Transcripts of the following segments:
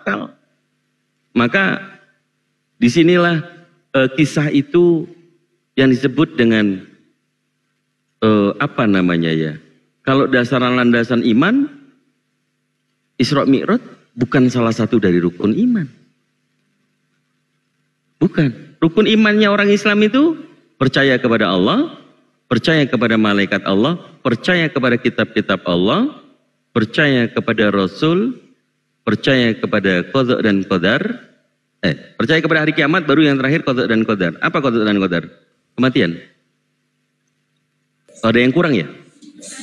akal. Maka disinilah kisah itu yang disebut dengan apa namanya ya? Kalau dasaran landasan iman, Isra Mi'raj bukan salah satu dari rukun iman. Bukan. Rukun imannya orang Islam itu percaya kepada Allah, percaya kepada malaikat Allah, percaya kepada kitab-kitab Allah, percaya kepada Rasul, percaya kepada qadha dan qadar. Percaya kepada hari kiamat, baru yang terakhir qadha dan qadar. Apa qadha dan qadar? Kematian. Ada yang kurang ya?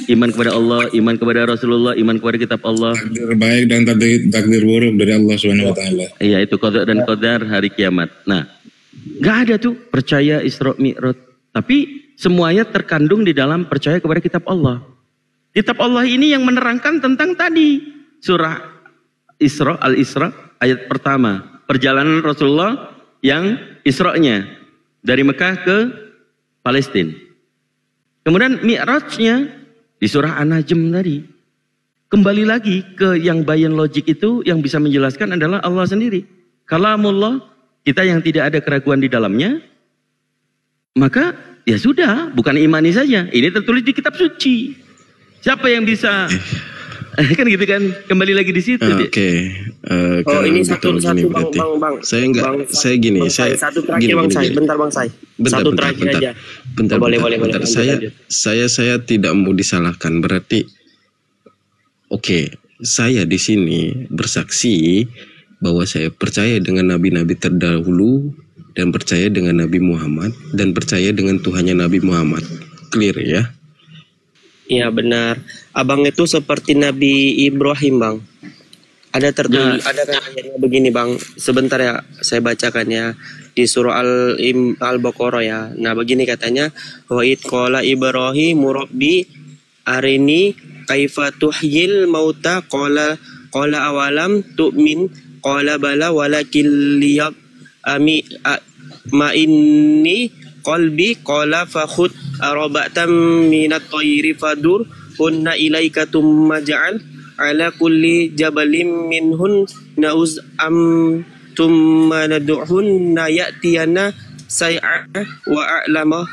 Iman kepada Allah, iman kepada Rasulullah, iman kepada kitab Allah. Takdir baik dan takdir buruk dari Allah Subhanahu wa taala. Iya, itu qadha dan qadar hari kiamat. Nah, nggak ada tuh percaya Isra Mi'raj. Tapi semuanya terkandung di dalam percaya kepada kitab Allah. Kitab Allah ini yang menerangkan tentang tadi surah Isra, Al-Isra ayat pertama, perjalanan Rasulullah yang Isra-nya dari Mekah ke Palestina. Kemudian Mi'rajnya di surah An-Najm tadi. Kembali lagi ke yang bayan logik itu, yang bisa menjelaskan adalah Allah sendiri. Kalamullah, kita yang tidak ada keraguan di dalamnya, maka ya sudah, bukan imani saja. Ini tertulis di kitab suci. Siapa yang bisa kan gitu kan, kembali lagi di situ. Oke. Ini satu bang. Saya enggak, bang, saya gini, bang, saya satu terakhir gini, bang Sai. Bentar bang Sai. Satu terakhir aja. Bentar. Saya tidak mau disalahkan. Berarti oke, saya di sini bersaksi bahwa saya percaya dengan nabi-nabi terdahulu dan percaya dengan Nabi Muhammad dan percaya dengan Tuhannya Nabi Muhammad. Clear ya? Iya benar. Abang itu seperti Nabi Ibrahim bang. Ada tertulis, ada kan ayatnya begini bang. Sebentar ya, saya bacakan ya di surah Al-Baqarah ya. Nah begini katanya, wa id qala Ibrahim rabbi arini kaifa tuhyil mauta qala awalam tu'min qala bala walakin liyab ma inni qalbi qala fakhud arabatan minat tayri fadur kunna ilaika tumma ja'al ala kulli jabalin minhun nauz tumma nad'uhunna ya'tiyana say'a wa a'lama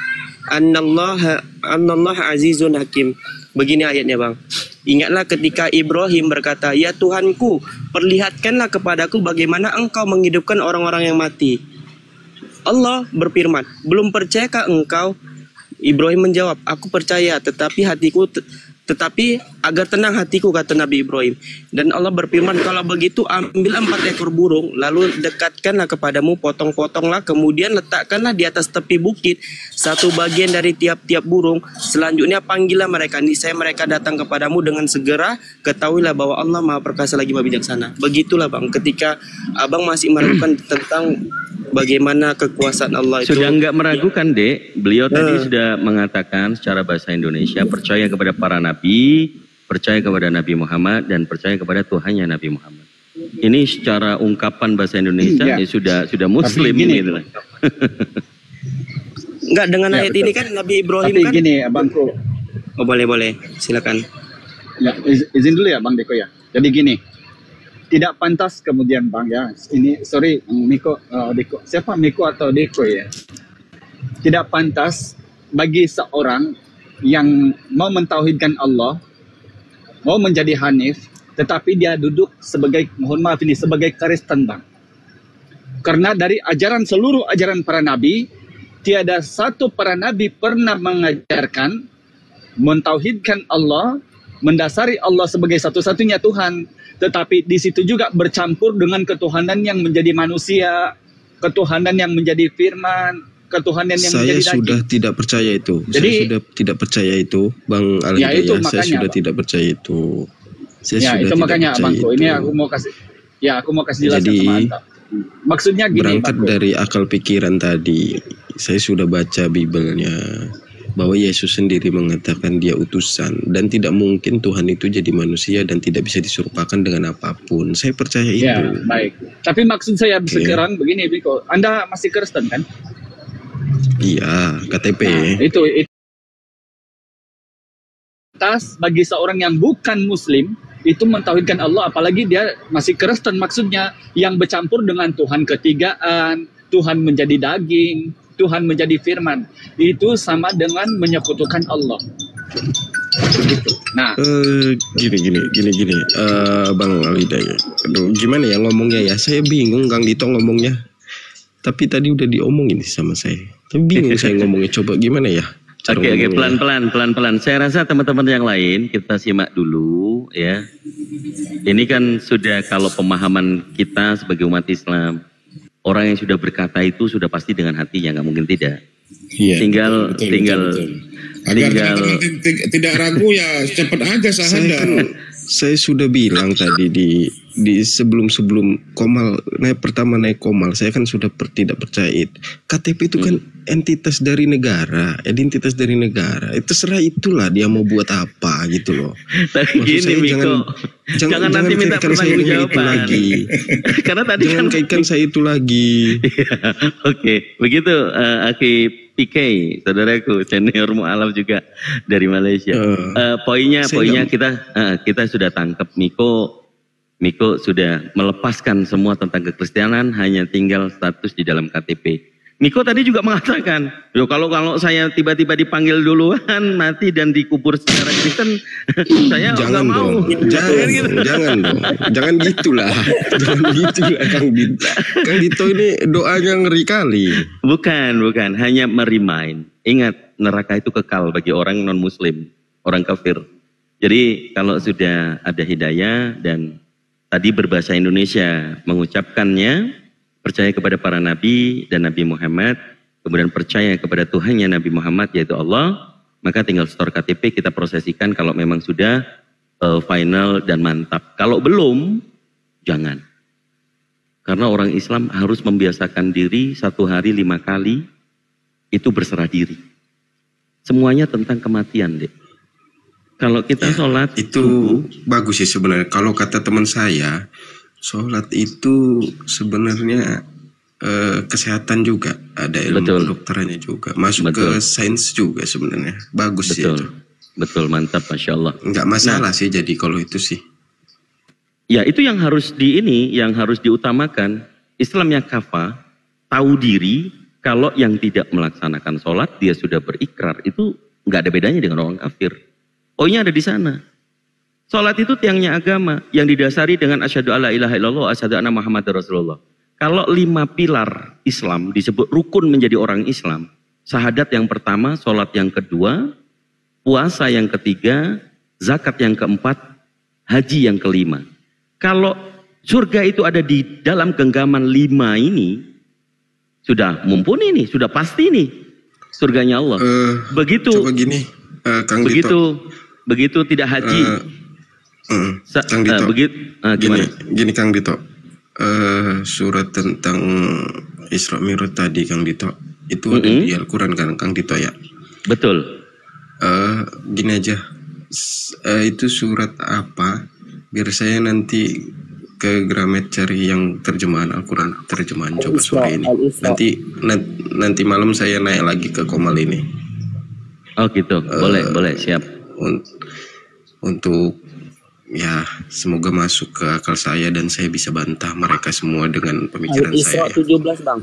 annallaha azizun hakim. Begini ayatnya bang. Ingatlah ketika Ibrahim berkata, ya Tuhanku, perlihatkanlah kepadaku bagaimana engkau menghidupkan orang-orang yang mati. Allah berfirman, belum percayakah engkau? Ibrahim menjawab, aku percaya, tetapi agar tenang hatiku, kata Nabi Ibrahim. Dan Allah berfirman, kalau begitu ambil 4 ekor burung, lalu dekatkanlah kepadamu, potong-potonglah, kemudian letakkanlah di atas tepi bukit satu bagian dari tiap-tiap burung. Selanjutnya panggillah mereka, niscaya mereka datang kepadamu dengan segera. Ketahuilah bahwa Allah Maha Perkasa lagi Maha Bijaksana. Begitulah bang, ketika abang masih meragukan tentang bagaimana kekuasaan Allah itu. Sudah enggak meragukan dek, beliau tadi sudah mengatakan secara bahasa Indonesia percaya kepada para nabi, percaya kepada Nabi Muhammad dan percaya kepada Tuhannya Nabi Muhammad. Ini secara ungkapan bahasa Indonesia ya sudah muslim ini gitu. Enggak dengan ayat ini kan Nabi Ibrahim tapi kan. Gini abangku. Oh boleh silakan. Ya izin dulu ya Bang Deko ya. Jadi gini. Tidak pantas kemudian Bang ya, ini sorry Miko, Deko, siapa Miko atau Deko ya? Tidak pantas bagi seorang yang mau mentauhidkan Allah, mau menjadi Hanif, tetapi dia duduk sebagai, mohon maaf ini, sebagai Kristen Bang. Karena dari seluruh ajaran para nabi, tiada satu para nabi pernah mengajarkan mentauhidkan Allah, mendasari Allah sebagai satu-satunya Tuhan. Tetapi di situ juga bercampur dengan ketuhanan yang menjadi manusia, ketuhanan yang menjadi firman, ketuhanan yang menjadi daging. Saya sudah tidak percaya itu. Jadi, saya sudah tidak percaya itu, Bang Ali. Ya itu saya makanya, sudah Bang. tidak percaya itu. Saya ya sudah itu makanya Bangku. Ini aku mau kasih jelaskan sama Anda. Maksudnya gini, berangkat Bangku. dari akal pikiran tadi, saya sudah baca Bible-nya. Bahwa Yesus sendiri mengatakan dia utusan dan tidak mungkin Tuhan itu jadi manusia dan tidak bisa diserupakan dengan apapun. Saya percaya ya, itu. Baik. Tapi maksud saya sekarang begini, Biko. Anda masih Kristen kan? Iya, KTP. Nah, itu bagi seorang yang bukan Muslim itu mentauhidkan Allah, apalagi dia masih Kristen maksudnya, yang bercampur dengan Tuhan ketigaan, Tuhan menjadi daging, Tuhan menjadi firman, itu sama dengan menyekutukan Allah. Begitu. Nah, gini, Bang Alhidayah. Aduh, gimana ya ngomongnya ya? Saya bingung Kang Dito ngomongnya. Tapi tadi udah diomongin sama saya. Tapi bingung saya ngomongnya. Coba gimana ya? Oke, pelan-pelan. Saya rasa teman-teman yang lain kita simak dulu ya. Ini kan sudah, kalau pemahaman kita sebagai umat Islam, orang yang sudah berkata itu sudah pasti dengan hatinya, nggak mungkin tidak. Iya, tinggal agar teman-teman tidak ragu ya, cepat aja syahadat. Saya sudah bilang tadi di sebelum Komal pertama naik Komal, saya kan sudah tidak percaya itu. KTP itu kan entitas dari negara, identitas dari negara. Itu terserah itulah dia mau buat apa gitu loh. Tapi gini Miko, jangan nanti minta pertanggungjawaban lagi. Karena tadi jangan kaitkan saya itu lagi. Oke, begitu Aki PK, saudaraku senior mu'alaf juga dari Malaysia. Poinnya kita sudah tangkap Miko sudah melepaskan semua tentang kekristenan, hanya tinggal status di dalam KTP. Miko tadi juga mengatakan, kalau saya tiba-tiba dipanggil duluan, mati dan dikubur secara Kristen, saya nggak mau. Jangan gitulah Kang Dito. Kang Dito ini doanya ngeri kali. Bukan, hanya merimain. Ingat, neraka itu kekal bagi orang non-muslim, orang kafir. Jadi kalau sudah ada hidayah dan tadi berbahasa Indonesia mengucapkannya, percaya kepada para nabi dan Nabi Muhammad, kemudian percaya kepada Tuhannya Nabi Muhammad yaitu Allah, maka tinggal store KTP, kita prosesikan kalau memang sudah final dan mantap. Kalau belum, jangan. Karena orang Islam harus membiasakan diri 1 hari 5 kali itu berserah diri. Semuanya tentang kematian, Dek. Kalau kita sholat itu bagus sih sebenarnya. Kalau kata teman saya, sholat itu sebenarnya kesehatan juga, ada ilmu kedokterannya juga, masuk ke sains juga sebenarnya. Bagus sih itu. Betul, mantap, Masya Allah. Nggak masalah sih jadi kalau itu sih. Ya itu yang harus yang harus diutamakan. Islam yang kafah, tahu diri, kalau yang tidak melaksanakan sholat, dia sudah berikrar, itu nggak ada bedanya dengan orang kafir. Poinnya ada di sana. Sholat itu tiangnya agama yang didasari dengan asyhadu alla ilaha illallah, asyhadu anna Muhammadar Rasulullah. Kalau 5 pilar Islam disebut rukun menjadi orang Islam, syahadat yang pertama, sholat yang kedua, puasa yang ketiga, zakat yang keempat, haji yang kelima. Kalau surga itu ada di dalam genggaman 5 ini, sudah mumpuni nih, sudah pasti nih surganya Allah. Begitu. Coba gini, Kang Dito. Begitu tidak haji. Kang Dito, gini Kang Dito, surat tentang Isra Mi'raj tadi Kang Dito, itu ada di Al-Quran kan Kang Dito ya? Betul. Gini aja, itu surat apa? Biar saya nanti ke Gramet cari yang terjemahan Al-Quran, terjemahan coba sore ini. Nanti malam saya naik lagi ke Komal ini. Oh gitu, boleh siap. Untuk ya semoga masuk ke akal saya dan saya bisa bantah mereka semua dengan pemikiran Al-Isra saya. 17 Bang.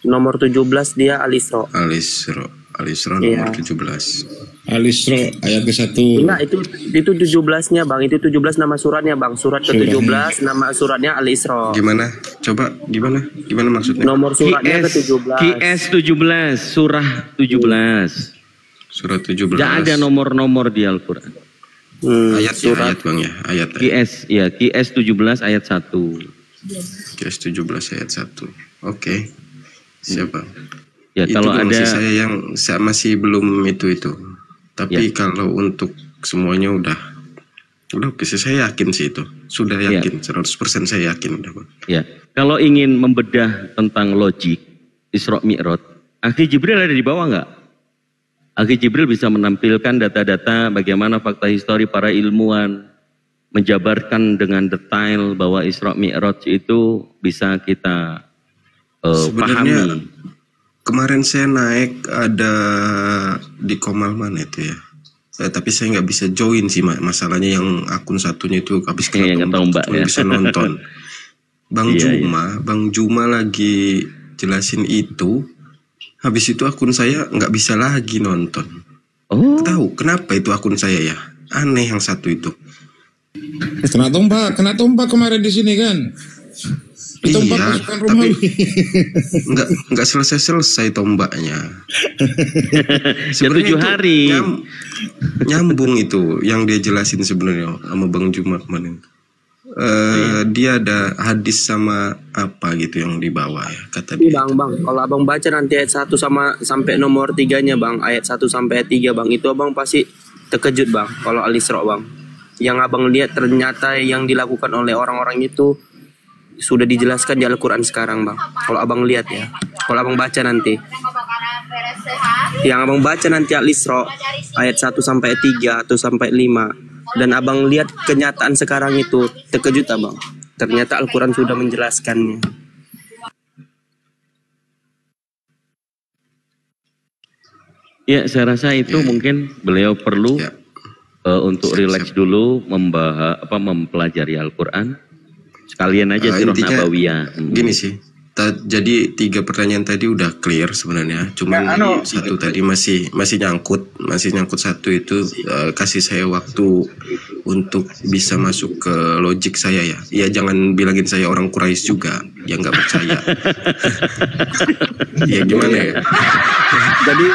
Nomor 17 dia Al-Isra. Al-Isra nomor 17. Al-Isra ayat ke-1. Enggak, itu 17-nya Bang. Itu 17 nama suratnya Bang. Surat ke-17 nama suratnya Al-Isra. Gimana? Coba gimana maksudnya? Nomor suratnya ke-17. QS 17, surah 17. Surat 17. Tidak ada nomor-nomor di Al-Quran. Ayat Bang ya, ayat. QS 17 ayat 1. QS 17 ayat 1. Oke. Siap Bang. Ya, itu kalau ada saya yang masih belum itu. Tapi kalau untuk semuanya udah oke, saya yakin sih itu. Sudah yakin, 100% saya yakin udah Bang. Ya, kalau ingin membedah tentang logik Isra Mi'raj, Akhi Jibril ada di bawah nggak? Akhi Jibril bisa menampilkan data-data bagaimana fakta histori para ilmuwan, menjabarkan dengan detail bahwa Isra Mi'raj itu bisa kita sebenarnya pahami. Kemarin saya naik ada di Komal mana itu ya? tapi saya nggak bisa join sih, masalahnya yang akun satunya itu habis kena tombak cuma ya. bisa nonton. Bang Juma lagi jelasin itu, habis itu akun saya nggak bisa lagi nonton. Tahu kenapa itu akun saya ya? Aneh yang satu itu. Kena tombak kemarin di sini kan. Tombak pasukan Romawi. Enggak selesai tombaknya. Ya 7 hari. Nyambung itu yang dia jelasin sebenarnya sama Bang Juma kemarin. Dia ada hadis sama apa gitu yang dibawa ya kata dia. Bang, kalau abang baca nanti ayat 1 sampai nomor 3-nya bang, ayat 1 sampai ayat 3 bang, itu abang pasti terkejut bang. Kalau Al-Isra bang, yang abang lihat ternyata yang dilakukan oleh orang-orang itu sudah dijelaskan di Al-Quran sekarang bang. Kalau abang lihat ya, kalau abang baca nanti, yang abang baca nanti Al-Isra ayat 1 sampai 3 atau sampai 5, dan abang lihat kenyataan sekarang itu, terkejut abang. Ternyata Al-Quran sudah menjelaskannya. Ya, saya rasa itu mungkin beliau perlu untuk rileks dulu mempelajari Al-Quran. Sekalian aja sirah nabawiyah. Gini sih, jadi 3 pertanyaan tadi udah clear sebenarnya. Cuman satu tadi masih nyangkut satu itu, kasih saya waktu untuk bisa masuk ke logik saya ya. Ya jangan bilangin saya orang Quraisy juga, ya nggak percaya. Ya gimana ya? Jadi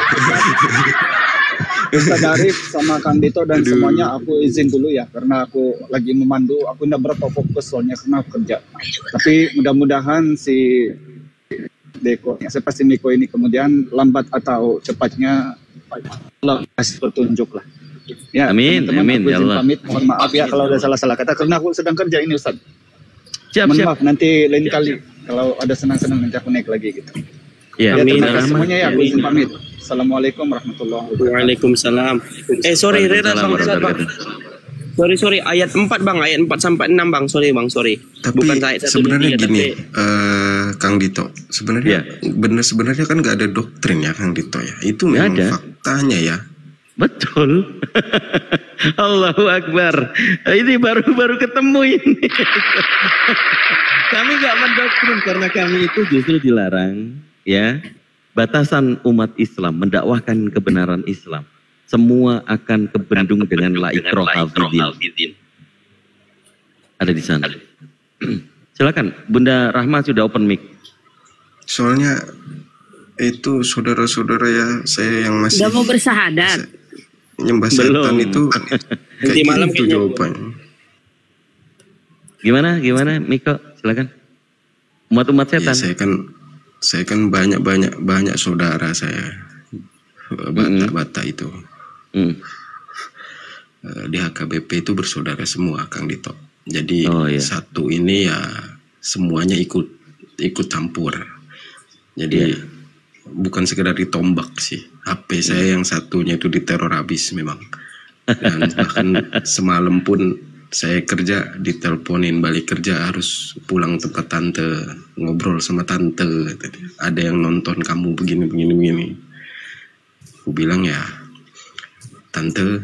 Ustaz Arif sama Kang Dito dan semuanya aku izin dulu ya, karena aku lagi memandu, aku tidak berapa fokus soalnya karena aku kerja. Tapi mudah-mudahan si Deko, pasti Miko ini kemudian lambat atau cepatnya Allah kasih petunjuk lah. Ya, amin, amin aku ya Allah. pamit, mohon maaf ya kalau ada salah-salah kata karena aku sedang kerja ini Ustaz. Siap. Maaf nanti lain kali kalau ada senang-senang nanti aku naik lagi gitu. Ya, terima kasih semuanya ya, aku izin pamit. Assalamualaikum warahmatullahi wabarakatuh. Waalaikumsalam. Sorry Rera bang. Sorry ayat 4 bang, ayat 4 sampai 6 bang. Sorry. Tapi bukan ayat 1 sebenarnya 3, gini, tapi... Kang Dito, sebenarnya sebenarnya kan nggak ada doktrin ya Kang Dito ya. Itu memang faktanya ya. Betul. Allahu Akbar. Ini baru ketemu ini. Kami nggak mendoktrin karena kami itu justru dilarang ya. Batasan umat Islam mendakwahkan kebenaran Islam. Semua akan kebendung dengan la ikraha fiddin. Ada di sana. Silakan, Bunda Rahma sudah open mic. Soalnya itu saudara-saudara ya saya yang masih udah mau bersahadat. Nyembah setan itu nanti malam gitu jawabannya. Gimana Miko? Silakan. Umat-umat setan. Ya, saya kan banyak saudara saya bata itu. Di HKBP itu bersaudara semua Kang Dito. Jadi satu ini ya semuanya ikut campur. Jadi bukan sekedar ditombak sih. HP saya yang satunya itu diteror habis memang. Dan bahkan semalam pun saya kerja diteleponin balik kerja harus pulang tempat tante, ngobrol sama tante. Ada yang nonton kamu begini. Aku bilang ya, tante,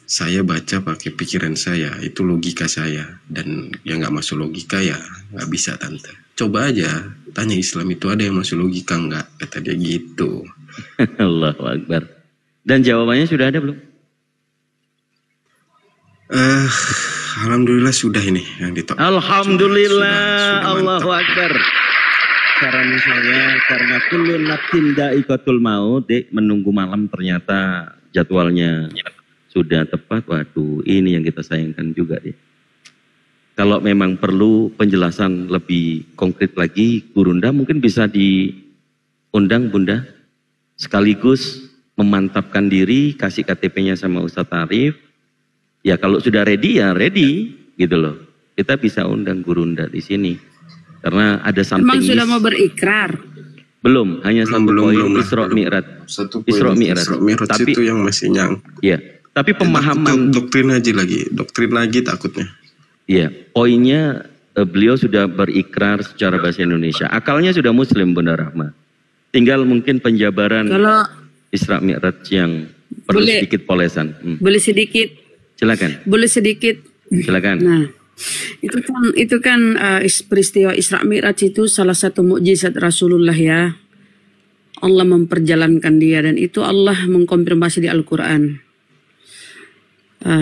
saya baca pakai pikiran saya, itu logika saya, dan yang nggak masuk logika ya nggak bisa tante. Coba aja tanya Islam itu ada yang masuk logika nggak? Kata dia gitu. Allahu Akbar. Dan jawabannya sudah ada belum? Alhamdulillah sudah ini yang ditolak. Alhamdulillah, Allahu Akbar. Saran saya karena kullu nafsin dha'iqatul maut, menunggu malam ternyata jadwalnya sudah tepat. Waduh, ini yang kita sayangkan juga ya. Kalau memang perlu penjelasan lebih konkret lagi, Gurunda mungkin bisa diundang Bunda sekaligus memantapkan diri, kasih KTP-nya sama Ustadz Arif. Ya kalau sudah ready ya ready gitu loh. Kita bisa undang Gurunda di sini. Karena ada something. Emang sudah mau berikrar? Belum, hanya satu poin Isra Mi'raj. Isra Mi'raj tapi itu yang masih nyang. Iya, tapi pemahaman doktrin lagi takutnya. Iya, poinnya beliau sudah berikrar secara bahasa Indonesia. Akalnya sudah muslim Bunda Rahma. Tinggal mungkin penjabaran Isra Mi'raj yang Perlu Boleh. sedikit polesan. Boleh sedikit. Silakan. Boleh sedikit. Silakan. Nah, itu kan peristiwa Isra Mi'raj itu salah satu mukjizat Rasulullah ya. Allah memperjalankan dia dan itu Allah mengkonfirmasi di Al-Qur'an.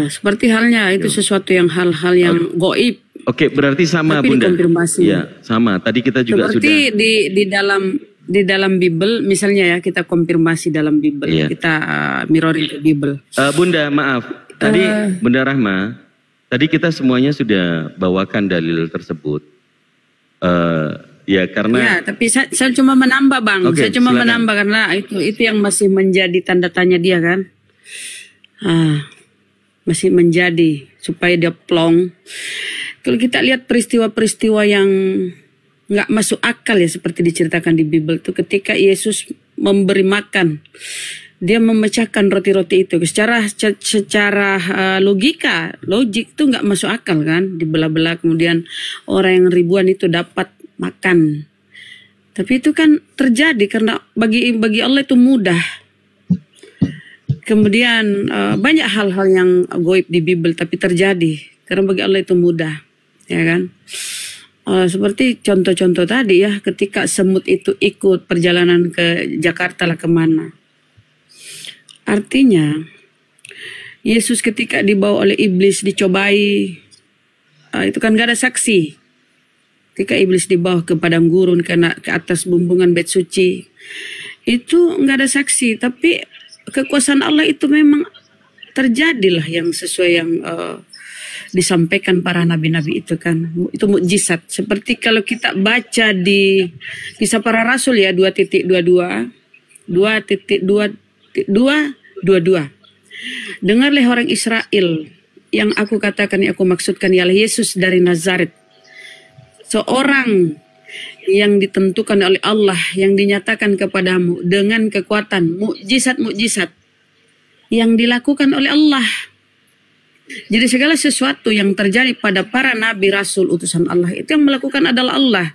Seperti halnya itu sesuatu yang hal-hal yang gaib. Oke, berarti sama Tapi Bunda. dikonfirmasi. Ya, sama. Tadi kita juga Seperti sudah di dalam Bible misalnya ya, kita konfirmasi dalam Bible. Iya. Kita mirroring ke Bible. Bunda, maaf. Tadi Bunda Rahma, tadi kita semuanya sudah bawakan dalil tersebut. Ya karena Ya, tapi saya cuma menambah Bang. Oke, Saya cuma silakan. menambah karena itu yang masih menjadi tanda tanya dia kan. Masih menjadi supaya dia plong. Kalau kita lihat peristiwa-peristiwa yang nggak masuk akal ya seperti diceritakan di Bible itu ketika Yesus memberi makan, dia memecahkan roti-roti itu secara logik itu nggak masuk akal kan, dibelah-belah kemudian orang yang ribuan itu dapat makan. Tapi itu kan terjadi karena bagi Allah itu mudah. Kemudian banyak hal-hal yang goib di Bible tapi terjadi karena bagi Allah itu mudah, ya kan? Seperti contoh-contoh tadi ya, ketika semut itu ikut perjalanan ke Jakarta lah kemana. Artinya Yesus ketika dibawa oleh iblis dicobai, itu kan gak ada saksi. Ketika iblis dibawa ke padang gurun ke atas bumbungan bait suci, itu gak ada saksi. Tapi kekuasaan Allah itu memang terjadilah yang sesuai yang disampaikan para nabi-nabi itu kan. Itu mukjizat. Seperti kalau kita baca di Kisah Para Rasul ya 2.22 2.22. Dengarlah orang Israel, yang aku katakan, yang aku maksudkan ialah Yesus dari Nazaret, seorang yang ditentukan oleh Allah, yang dinyatakan kepadamu dengan kekuatan mukjizat-mukjizat yang dilakukan oleh Allah. Jadi segala sesuatu yang terjadi pada para nabi, rasul, utusan Allah itu yang melakukan adalah Allah.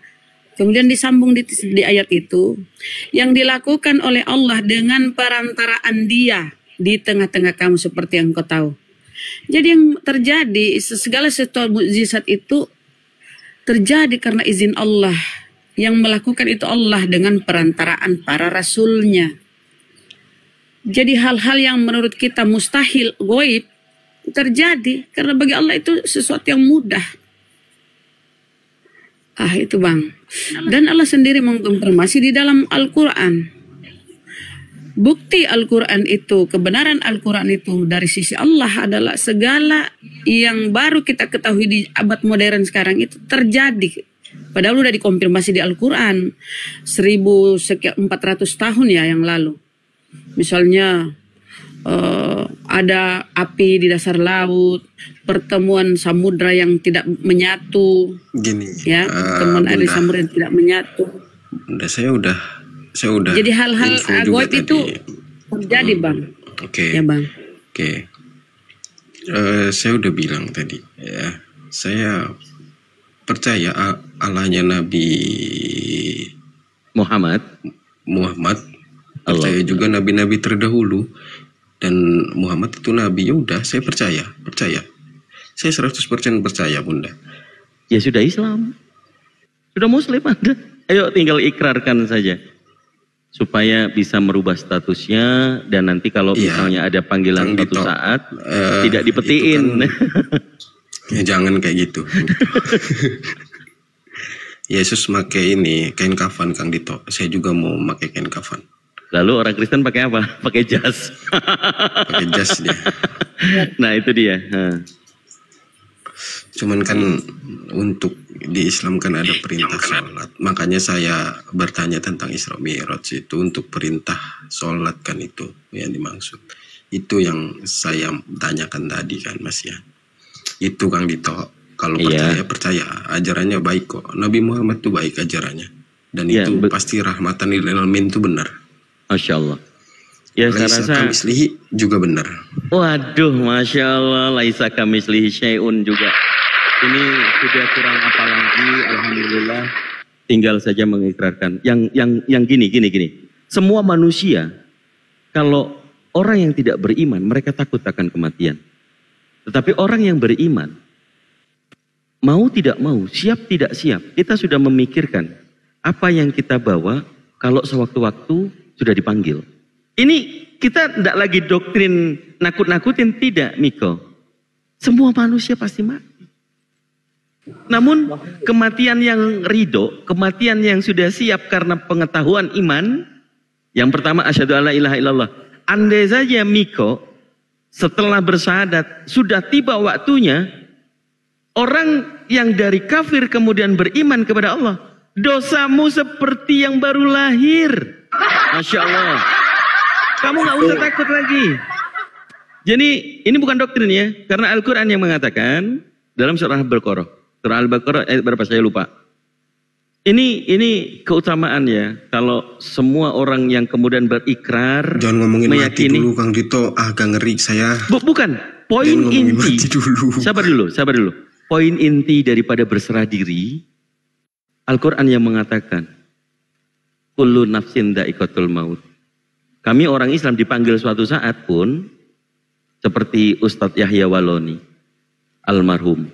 Kemudian disambung di ayat itu, yang dilakukan oleh Allah dengan perantaraan Dia di tengah-tengah kamu seperti yang kau tahu. Jadi yang terjadi segala sesuatu mukjizat itu terjadi karena izin Allah. Yang melakukan itu Allah dengan perantaraan para rasulnya. Jadi hal-hal yang menurut kita mustahil, goib, terjadi karena bagi Allah itu sesuatu yang mudah. Itu Bang. Dan Allah sendiri mengkonfirmasi di dalam Al-Quran. Bukti Al-Quran itu, kebenaran Al-Quran itu dari sisi Allah adalah segala yang baru kita ketahui di abad modern sekarang itu terjadi. Padahal udah dikonfirmasi di Al-Quran 1400 tahun ya yang lalu. Misalnya ada api di dasar laut, pertemuan samudra yang tidak menyatu. Gini, ya, pertemuan air di samudra yang tidak menyatu. Bunda, saya udah. Jadi hal-hal goib itu terjadi Bang. Oke. Ya Bang. Oke. Saya udah bilang tadi ya, saya percaya Allahnya Nabi Muhammad. Percaya juga nabi-nabi terdahulu. Dan Muhammad itu nabi, ya udah saya percaya. Saya 100% percaya Bunda. Ya sudah Islam. Sudah Muslim Anda. Ayo tinggal ikrarkan saja. Supaya bisa merubah statusnya dan nanti kalau misalnya ada panggilan suatu saat tidak dipetiin. Ya jangan kayak gitu. Yesus pakai ini kain kafan Kang Dito. Saya juga mau pakai kain kafan. Lalu orang Kristen pakai apa? Pakai jas. Pakai jas dia. Nah itu dia. Cuman kan untuk di Islam kan ada perintah sholat. Makanya saya bertanya tentang Isra Mi'raj itu untuk perintah sholat kan itu yang dimaksud. Itu yang saya tanyakan tadi kan Mas ya. Itu Kang Dito. Kalau percaya ajarannya baik kok. Nabi Muhammad itu baik ajarannya. Dan itu pasti rahmatan lil alamin itu benar. Masya Allah. Ya saya rasa kamislihi juga benar. Waduh, Masya Allah, laisa kamislihi syai'un juga. Ini sudah kurang apa lagi, alhamdulillah. Tinggal saja mengikrarkan. Yang gini. Semua manusia kalau orang yang tidak beriman, mereka takut akan kematian. Tetapi orang yang beriman, mau tidak mau, siap tidak siap, kita sudah memikirkan apa yang kita bawa kalau sewaktu-waktu sudah dipanggil. Ini kita tidak lagi doktrin nakut-nakutin, tidak Miko. Semua manusia pasti mati. Namun kematian yang ridho, kematian yang sudah siap karena pengetahuan iman. Yang pertama asyhadu alla ilaha illallah. Andai saja Miko setelah bersyahadat sudah tiba waktunya, orang yang dari kafir kemudian beriman kepada Allah, dosamu seperti yang baru lahir. Masya Allah. Kamu gak usah takut lagi. Jadi ini bukan doktrin ya, karena Al-Quran yang mengatakan dalam surah Al-Baqarah. Surah Al-Baqarah ayat berapa saya lupa. Ini keutamaan ya. Kalau semua orang yang kemudian berikrar, jangan ngomongin meyakini, mati dulu Kang Dito, agak ngeri saya. Bukan, poin inti. Sabar dulu. Poin inti daripada berserah diri, Al-Quran yang mengatakan, kullu nafsin dha'iqatul maut. Kami orang Islam dipanggil suatu saat pun, seperti Ustadz Yahya Waloni, almarhum.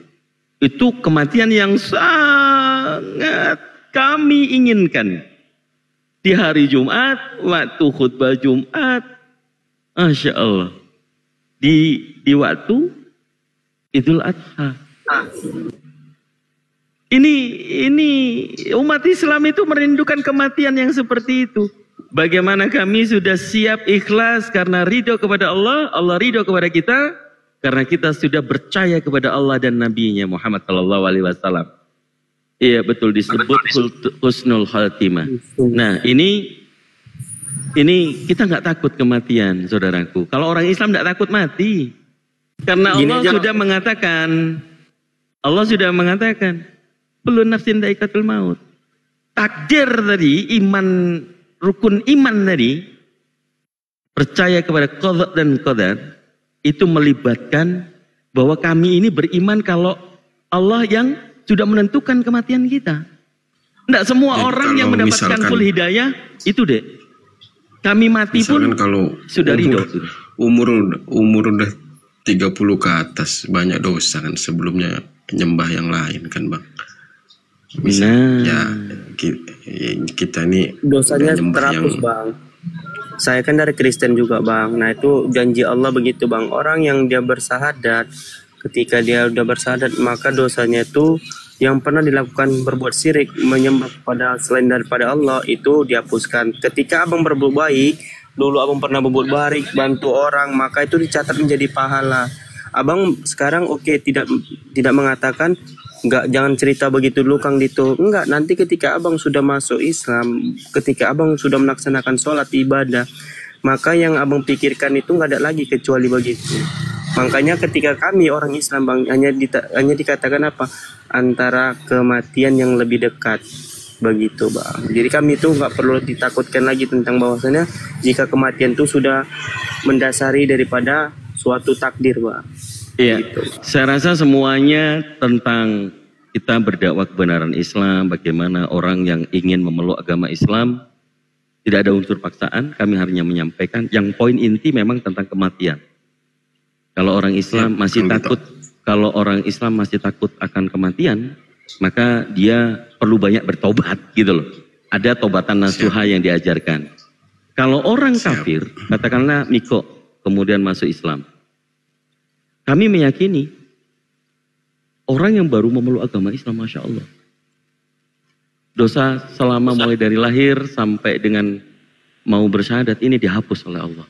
Itu kematian yang sangat kami inginkan. Di hari Jumat, waktu khutbah Jumat, Masya Allah. Di waktu Idul Adha. Ini umat Islam itu merindukan kematian yang seperti itu. Bagaimana kami sudah siap ikhlas karena ridho kepada Allah, Allah ridho kepada kita, karena kita sudah percaya kepada Allah dan Nabi-Nya Muhammad SAW. Iya betul, disebut husnul khatimah. Nah ini kita nggak takut kematian, saudaraku. Kalau orang Islam nggak takut mati, karena Allah sudah mengatakan, belum nafsin dha'iqatul maut. Takdir tadi, iman, rukun iman tadi, percaya kepada qadha dan qadar, itu melibatkan bahwa kami ini beriman kalau Allah yang sudah menentukan kematian kita. Tidak semua orang yang mendapatkan full hidayah itu deh. Kami mati pun kalau sudah ridho. Umur udah 30 ke atas, banyak dosa kan sebelumnya nyembah yang lain kan Bang. Ya kita ini dosanya terhapus Bang. Saya kan dari Kristen juga Bang. Nah itu janji Allah begitu Bang. Orang yang dia bersahadat, ketika dia udah bersahadat, maka dosanya itu yang pernah dilakukan berbuat syirik, menyembah pada selain daripada Allah, itu dihapuskan. Ketika abang berbuat baik, dulu abang pernah berbuat baik, bantu orang, maka itu dicatat menjadi pahala. Abang sekarang tidak mengatakan jangan cerita begitu dulu Kang Dito. Enggak, nanti ketika abang sudah masuk Islam, ketika abang sudah melaksanakan sholat ibadah, maka yang abang pikirkan itu nggak ada lagi kecuali begitu. Makanya ketika kami orang Islam Bang, hanya dikatakan apa? Antara kematian yang lebih dekat. Begitu Bang. Jadi kami itu nggak perlu ditakutkan lagi tentang bahwasanya jika kematian itu sudah mendasari daripada suatu takdir Bang. Iya, gitu. Saya rasa semuanya tentang kita berdakwah kebenaran Islam, bagaimana orang yang ingin memeluk agama Islam, tidak ada unsur paksaan, kami hanya menyampaikan yang poin inti memang tentang kematian. Kalau orang Islam masih takut akan kematian, maka dia perlu banyak bertobat gitu loh. Ada tobatan nasuha yang diajarkan. Kalau orang kafir, katakanlah Miko, kemudian masuk Islam. Kami meyakini orang yang baru memeluk agama Islam, Masya Allah. Dosa selama mulai dari lahir sampai dengan mau bersyahadat ini dihapus oleh Allah.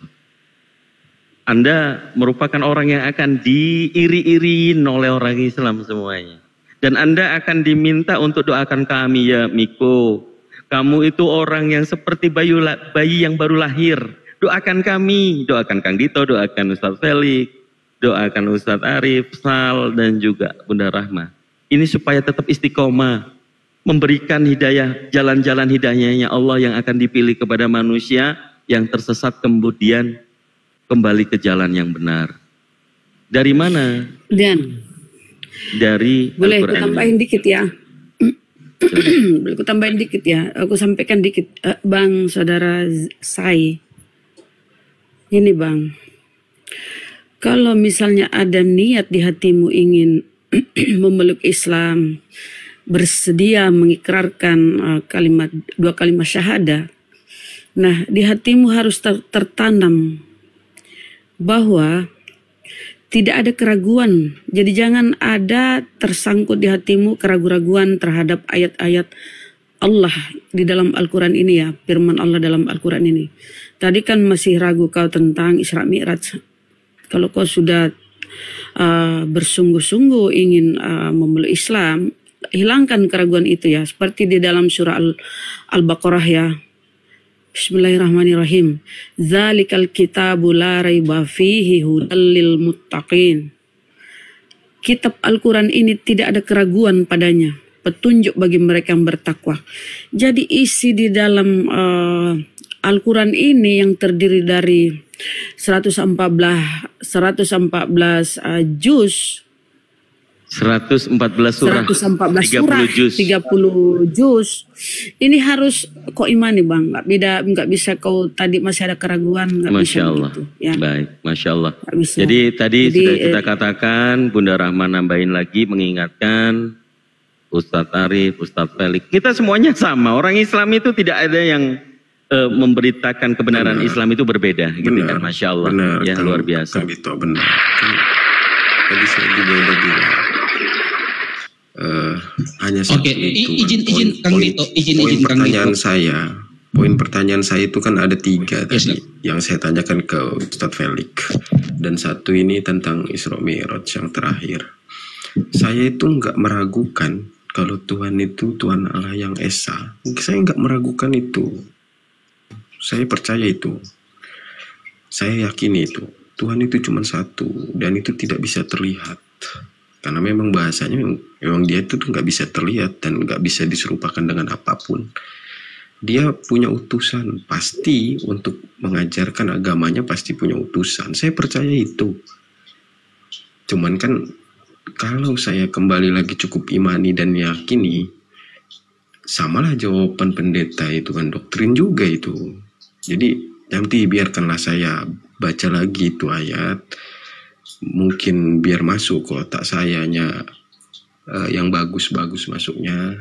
Anda merupakan orang yang akan diiri-iriin oleh orang Islam semuanya. Dan Anda akan diminta untuk doakan kami ya Miko. Kamu itu orang yang seperti bayi yang baru lahir. Doakan kami, doakan Kang Dito, doakan Ustadz Felix, doakan Ustadz Arif, Sal, dan juga Bunda Rahma. Ini supaya tetap istiqomah, memberikan hidayah, jalan-jalan hidayahnya Allah yang akan dipilih kepada manusia yang tersesat kemudian kembali ke jalan yang benar. Dari mana? Dan dari boleh aku tambahin dikit ya. Boleh aku tambahin dikit ya. Aku sampaikan dikit, Bang Saudara Sai. Ini Bang, kalau misalnya ada niat di hatimu ingin memeluk Islam, bersedia mengikrarkan dua kalimat syahadah, nah di hatimu harus tertanam bahwa tidak ada keraguan. Jadi jangan ada tersangkut di hatimu keraguan-raguan terhadap ayat-ayat Allah di dalam Al-Quran ini ya, firman Allah dalam Al-Quran ini. Tadi kan masih ragu kau tentang Isra Mi'raj. Kalau kau sudah bersungguh-sungguh ingin memeluk Islam, hilangkan keraguan itu ya. Seperti di dalam surah Al-Baqarah ya. Bismillahirrahmanirrahim. Zalikal kitabu la raiba fihi hudal lil muttaqin. Kitab Al-Quran ini tidak ada keraguan padanya, petunjuk bagi mereka yang bertakwa. Jadi isi di dalam Al-Quran ini yang terdiri dari 114 juz, 114 surah, 114 30 juz. 30 juz. Ini harus kau imani Bang, nggak bisa kau tadi masih ada keraguan, nggak bisa. Masya Allah. Gitu, ya. Baik, Masya Allah. Bisa. Jadi tadi sudah kita katakan, Bunda Rahma nambahin lagi mengingatkan Ustadz Arif, Ustadz Felix. Kita semuanya sama. Orang Islam itu tidak ada yang memberitakan kebenaran Islam itu berbeda, gitu kan? Masya Allah. Benar, Ya luar biasa. Kang Dito, benar. Tadi saya juga udah bilang. Hanya Oke, izin Kang Dito, izin Kang Dito. Poin pertanyaan saya itu kan ada 3 tadi yang saya tanyakan ke Ustadz Felix, dan satu ini tentang Isra Mi'raj yang terakhir. Saya itu nggak meragukan kalau Tuhan itu Tuhan Allah yang esa. Saya nggak meragukan itu. Saya percaya itu. Saya yakin itu. Tuhan itu cuma satu dan itu tidak bisa terlihat. Karena memang bahasanya memang dia itu nggak bisa terlihat dan nggak bisa diserupakan dengan apapun. Dia punya utusan pasti untuk mengajarkan agamanya, pasti punya utusan. Saya percaya itu. Cuman kan kalau saya kembali lagi cukup imani dan yakini, samalah jawaban pendeta itu kan, doktrin juga itu. Jadi nanti biarkanlah saya baca lagi itu ayat, mungkin biar masuk ke otak sayanya yang bagus-bagus masuknya,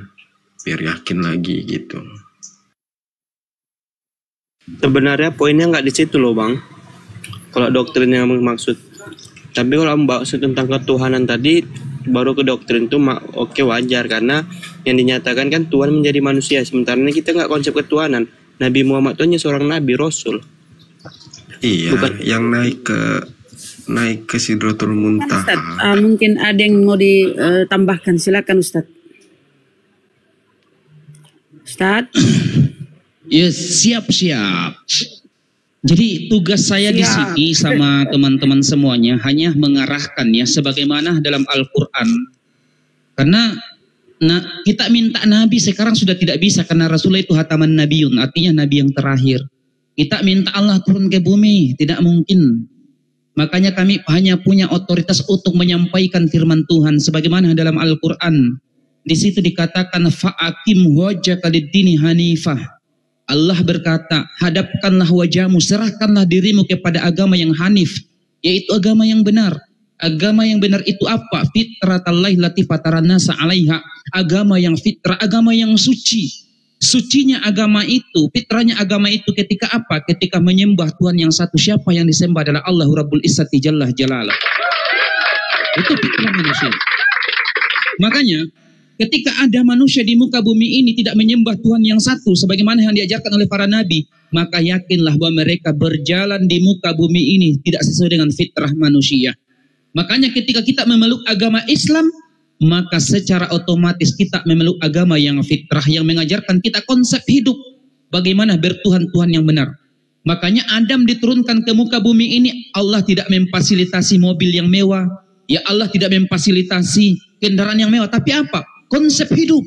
biar yakin lagi gitu. Sebenarnya poinnya nggak di situ loh Bang, kalau doktrin yang maksud. Tapi kalau membahas tentang ketuhanan tadi, baru ke doktrin itu oke, wajar, karena yang dinyatakan kan Tuhan menjadi manusia. Sementara ini kita nggak konsep ketuhanan. Nabi Muhammad itu hanya seorang nabi, rasul. Iya, yang naik ke Sidratul Muntaha. Mungkin ada yang mau ditambahkan, silakan Ustadz. Ustadz. Yes, siap. Jadi tugas saya di sini sama teman-teman semuanya hanya mengarahkan ya sebagaimana dalam Al-Quran. Karena kita minta Nabi sekarang sudah tidak bisa karena Rasulullah itu hataman Nabiyun, artinya Nabi yang terakhir. Kita minta Allah turun ke bumi, tidak mungkin. Makanya kami hanya punya otoritas untuk menyampaikan firman Tuhan sebagaimana dalam Al-Quran. Di situ dikatakan fa'akim wajhaka lid-dini hanifah. Allah berkata, hadapkanlah wajahmu, serahkanlah dirimu kepada agama yang hanif, yaitu agama yang benar. Agama yang benar itu apa? Fitratallahi lati fataran nasa 'alaiha. Agama yang fitrah, agama yang suci. Sucinya agama itu, fitrahnya agama itu ketika apa? Ketika menyembah Tuhan yang satu. Siapa yang disembah adalah Allah Rabbul Izzati Jalla Jalala. Itu fitrah manusia. Makanya ketika ada manusia di muka bumi ini tidak menyembah Tuhan yang satu sebagaimana yang diajarkan oleh para nabi, maka yakinlah bahwa mereka berjalan di muka bumi ini tidak sesuai dengan fitrah manusia. Makanya ketika kita memeluk agama Islam, maka secara otomatis kita memeluk agama yang fitrah, yang mengajarkan kita konsep hidup, bagaimana bertuhan-tuhan yang benar. Makanya Adam diturunkan ke muka bumi ini, Allah tidak memfasilitasi mobil yang mewah, ya Allah tidak memfasilitasi kendaraan yang mewah, tapi apa? Konsep hidup.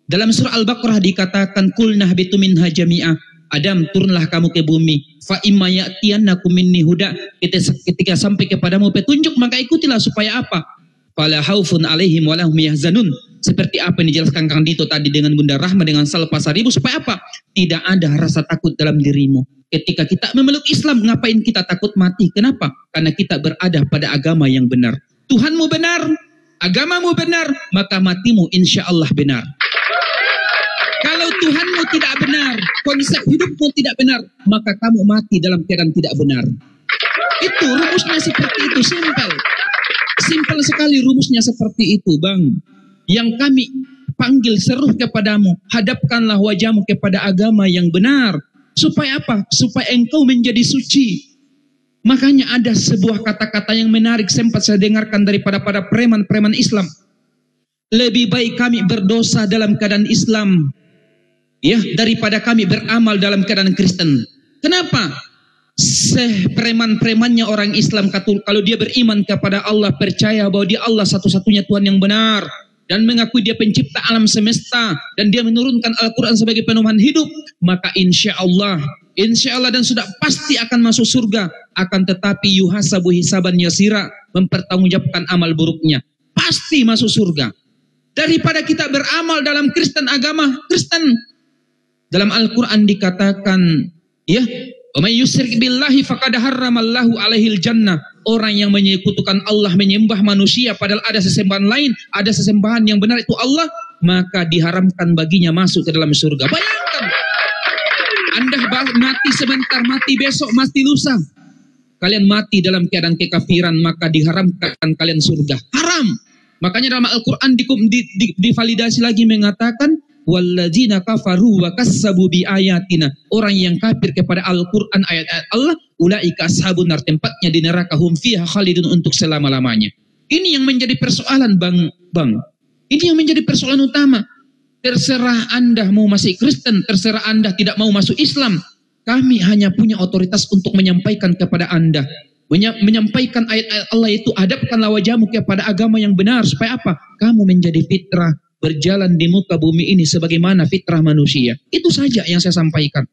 Dalam surah Al-Baqarah dikatakan kulnah bitu minha jami'ah. Adam, turunlah kamu ke bumi. Fa imma ya'tiyannakum minni huda. Ketika sampai kepadamu petunjuk, maka ikutilah supaya apa? Fala haufun alaihim wa lahum yahzanun. Seperti apa yang dijelaskan Kang Dito tadi dengan Bunda Rahma dengan Salpa Saribu, supaya apa? Tidak ada rasa takut dalam dirimu. Ketika kita memeluk Islam, ngapain kita takut mati? Kenapa? Karena kita berada pada agama yang benar. Tuhanmu benar, agamamu benar, maka matimu insya Allah benar. Kalau Tuhanmu tidak benar, konsep hidupmu tidak benar, maka kamu mati dalam keadaan tidak benar. Itu rumusnya seperti itu, simpel. Simpel sekali rumusnya seperti itu, Bang. Yang kami panggil seru kepadamu, hadapkanlah wajahmu kepada agama yang benar. Supaya apa? Supaya engkau menjadi suci. Makanya ada sebuah kata-kata yang menarik sempat saya dengarkan daripada para preman-preman Islam. Lebih baik kami berdosa dalam keadaan Islam, ya, daripada kami beramal dalam keadaan Kristen. Kenapa? Preman-premannya orang Islam kalau dia beriman kepada Allah, percaya bahwa dia Allah satu-satunya Tuhan yang benar, dan mengakui dia pencipta alam semesta, dan dia menurunkan Al-Quran sebagai pedoman hidup, maka insya Allah dan sudah pasti akan masuk surga. Akan tetapi yuhasabu hisaban yasira, mempertanggungjawabkan amal buruknya, pasti masuk surga. Daripada kita beramal dalam agama Kristen. Dalam Al-Quran dikatakan, ya, wa may yusyrik billahi faqad harramallahu alaihil jannah. Orang yang menyekutukan Allah, menyembah manusia padahal ada sesembahan lain, ada sesembahan yang benar itu Allah, maka diharamkan baginya masuk ke dalam surga. Bayangkan, Anda mati sebentar, mati besok, mati lusa. Kalian mati dalam keadaan kekafiran, maka diharamkan kalian surga. Haram. Makanya dalam Al-Quran divalidasi lagi mengatakan, walladzina kafaru wa kassabu bi ayatina. Orang yang kafir kepada Al-Quran, ayat-ayat Allah, ulaika ashabun nar, tempatnya di neraka, hum fiha khalidun, untuk selama-lamanya. Ini yang menjadi persoalan, Bang. Ini yang menjadi persoalan utama. Terserah Anda mau masih Kristen, terserah Anda tidak mau masuk Islam. Kami hanya punya otoritas untuk menyampaikan kepada Anda. Menyampaikan ayat-ayat Allah itu, hadapkanlah wajahmu kepada agama yang benar. Supaya apa? Kamu menjadi fitrah, berjalan di muka bumi ini sebagaimana fitrah manusia. Itu saja yang saya sampaikan.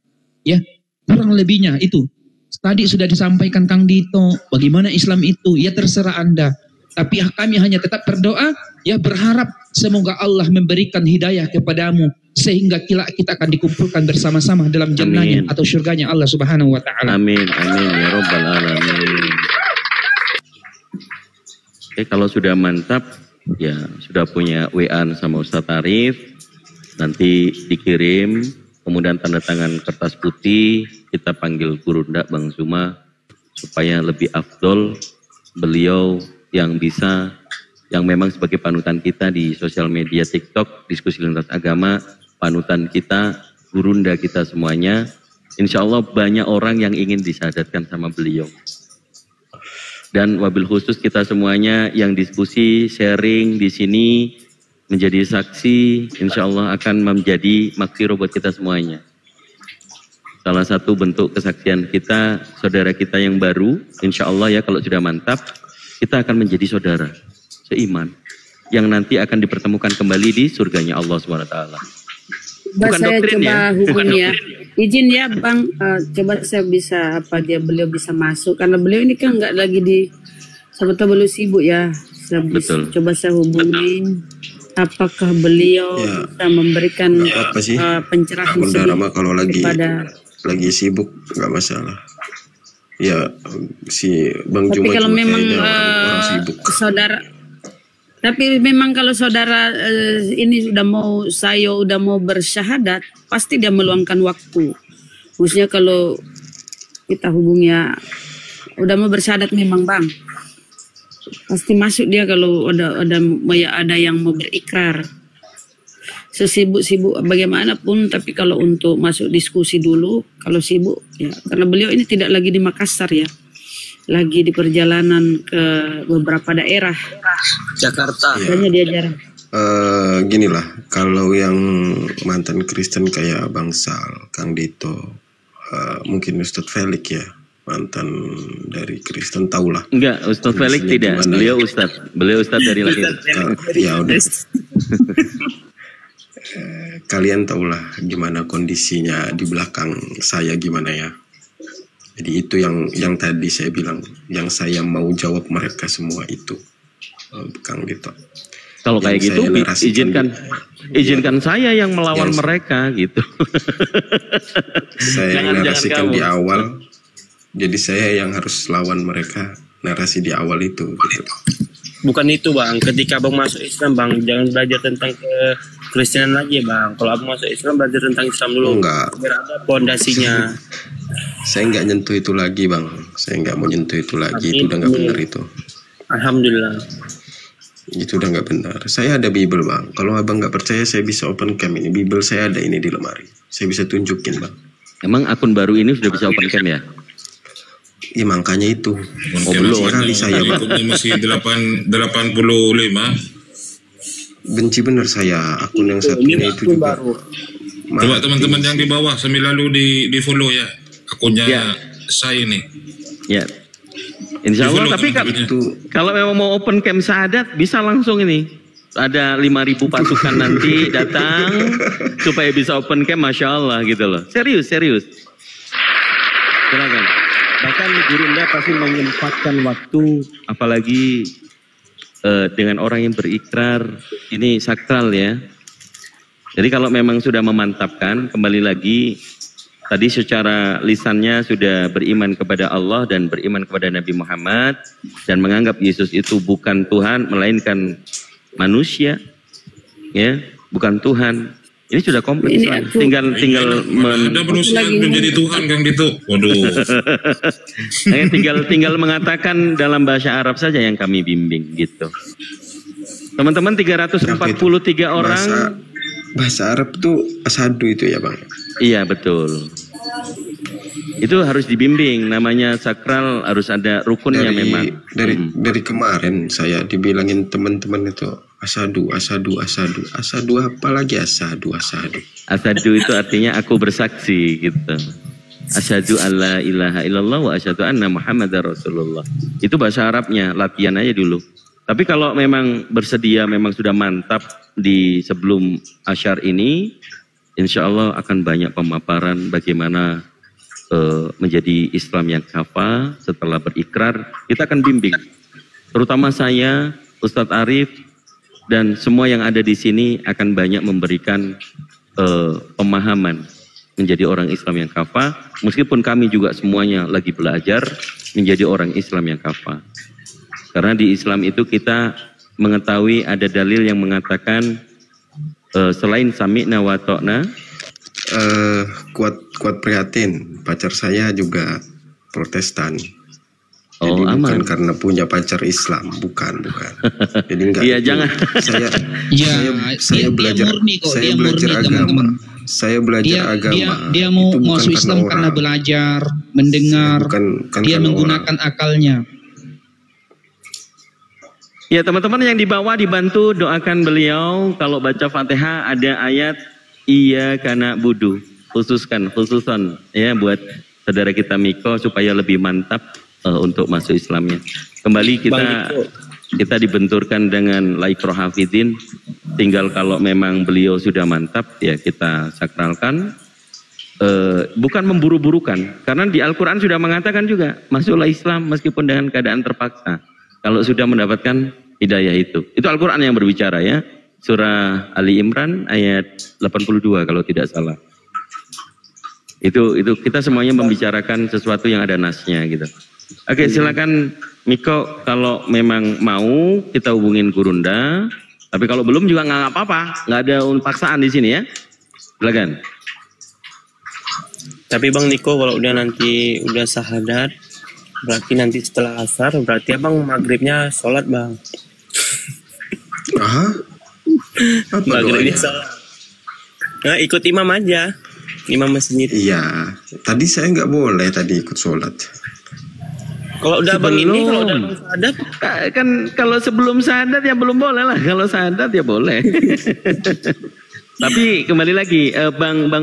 Ya, kurang lebihnya itu. Tadi sudah disampaikan Kang Dito, bagaimana Islam itu, ya terserah Anda. Tapi kami hanya tetap berdoa, ya berharap semoga Allah memberikan hidayah kepadamu, sehingga kita akan dikumpulkan bersama-sama dalam jannahnya atau surganya Allah Subhanahu wa Ta'ala. Amin, amin ya Rabbal Alamin. Oke, kalau sudah mantap, ya sudah punya WA sama Ustadz Arif, nanti dikirim, kemudian tanda tangan kertas putih, kita panggil Guru Ndak Bang Zuma, supaya lebih afdol beliau yang bisa, yang memang sebagai panutan kita di sosial media TikTok, diskusi lintas agama, panutan kita, gurunda kita semuanya. Insya Allah banyak orang yang ingin disahadatkan sama beliau. Dan wabil khusus kita semuanya yang diskusi, sharing di sini, menjadi saksi, insya Allah akan menjadi maghfirah buat kita semuanya. Salah satu bentuk kesaksian kita, saudara kita yang baru, insya Allah ya kalau sudah mantap, kita akan menjadi saudara seiman yang nanti akan dipertemukan kembali di surganya Allah SWT. Bukan saya doktrin coba ya, hubungi ya. Izin ya Bang, coba saya bisa beliau bisa masuk karena beliau ini kan nggak lagi di, sebetulnya beliau sibuk ya. Coba saya hubungin. Apakah beliau bisa memberikan pencerahan kalau lagi sibuk nggak masalah. Ya si Bang Juma. Tapi kalau memang saudara, tapi memang kalau saudara ini udah mau bersyahadat, pasti dia meluangkan waktu. Maksudnya kalau kita hubungnya udah mau bersyahadat memang Bang, pasti masuk dia kalau ada yang mau berikrar. Sesibuk-sibuk bagaimanapun, tapi kalau untuk masuk diskusi dulu, kalau sibuk ya, karena beliau ini tidak lagi di Makassar ya, lagi di perjalanan ke beberapa daerah Jakarta. Makanya dia jarang. Ginilah, kalau yang mantan Kristen kayak Bang Sal, Kang Dito, mungkin Ustadz Felix ya, mantan dari Kristen, tahulah. Enggak, Ustadz Felix tidak. Beliau Ustadz dari lahir. Ya udah. Kalian tahulah gimana kondisinya di belakang saya gimana ya. Jadi itu yang tadi saya bilang, yang saya mau jawab mereka semua itu, Kang Dito. Kalau kayak gitu izinkan saya yang melawan mereka gitu. Saya yang narasikan di awal, jadi saya yang harus lawan mereka, narasi di awal itu gitu. Bukan itu bang, ketika abang masuk Islam bang, jangan belajar tentang Kristenan lagi bang. Kalau abang masuk Islam, belajar tentang Islam dulu. Enggak. Biar ada pondasinya. Saya nggak nyentuh itu lagi bang, saya nggak mau nyentuh itu lagi, itu udah nggak benar itu. Alhamdulillah. Itu udah nggak benar. Saya ada Bible bang, kalau abang nggak percaya saya bisa open cam ini, Bible saya ada ini di lemari, saya bisa tunjukin bang. Emang akun baru ini sudah bisa open cam ya? Iya makanya itu. Belum kali saya bang. Masih 85. Benci bener saya akun yang satunya itu juga. Coba teman-teman yang di bawah sambil lalu di follow ya akunnya saya ini. Ya. Insya Allah, tapi kalau memang mau open camp Sahadat bisa langsung ini. Ada 5.000 pasukan nanti datang supaya bisa open camp, Masya Allah gitu loh. Serius. Silakan. Bahkan Gurunda pasti menyempatkan waktu, apalagi dengan orang yang berikrar, ini sakral ya. Jadi kalau memang sudah memantapkan, kembali lagi, tadi secara lisannya sudah beriman kepada Allah dan beriman kepada Nabi Muhammad dan menganggap Yesus itu bukan Tuhan melainkan manusia, ya, bukan Tuhan. Ini sudah komplit. Tinggal ada manusia belum jadi Tuhan Kang Dito. Waduh. tinggal mengatakan dalam bahasa Arab saja yang kami bimbing gitu. Teman-teman 343 orang. Bahasa Arab tuh asadu itu ya bang? Iya betul. Itu harus dibimbing, namanya sakral harus ada rukunnya memang. Dari kemarin saya dibilangin teman-teman itu asadu apalagi asadu. Asadu itu artinya aku bersaksi gitu. Asyhadu alla ilaha illallah wa asyhadu anna Muhammadar Rasulullah. Itu bahasa Arabnya, latihan aja dulu. Tapi kalau memang bersedia, memang sudah mantap di sebelum asyar ini, insya Allah akan banyak pemaparan bagaimana menjadi Islam yang kafa setelah berikrar. Kita akan bimbing, terutama saya, Ustadz Arif, dan semua yang ada di sini akan banyak memberikan pemahaman menjadi orang Islam yang kafa. Meskipun kami juga semuanya lagi belajar menjadi orang Islam yang kafa. Karena di Islam itu kita mengetahui ada dalil yang mengatakan selain sami'na wa ta'na, kuat prihatin, pacar saya juga Protestan. Oh, jadi aman. bukan karena punya pacar Islam, bukan. Jadi enggak. Iya, jangan. Saya belajar agama. Saya belajar agama. Dia mau masuk Islam karena belajar, mendengar. Dia menggunakan akalnya. Ya teman-teman yang di bawah dibantu doakan beliau. Kalau baca Fatihah ada ayat iya karena budu. Khususan ya buat saudara kita Miko supaya lebih mantap untuk masuk Islamnya. Kembali kita dibenturkan dengan laikro hafidin. Tinggal kalau memang beliau sudah mantap ya kita sakralkan. Bukan memburu-burukan. Karena di Al-Quran sudah mengatakan juga masuklah Islam meskipun dengan keadaan terpaksa. Kalau sudah mendapatkan hidayah itu Al-Quran yang berbicara ya. Surah Ali Imran ayat 82 kalau tidak salah. Itu kita semuanya membicarakan sesuatu yang ada nasnya gitu. Oke, silakan Miko, kalau memang mau kita hubungin Gurunda. Tapi kalau belum juga nggak apa-apa, nggak ada paksaan di sini ya. Silakan. Tapi Bang Niko kalau nanti udah sahadat, berarti nanti setelah asar, berarti abang maghribnya sholat bang. Maghribnya sholat. Nah, ikut imam aja, imam masjid. Iya, tadi saya nggak boleh ikut sholat. Kalau udah bang ini, kalau udah sahadat, kan kalau sebelum sahadat ya belum boleh lah. Kalau sahadat ya boleh. Tapi kembali lagi, bang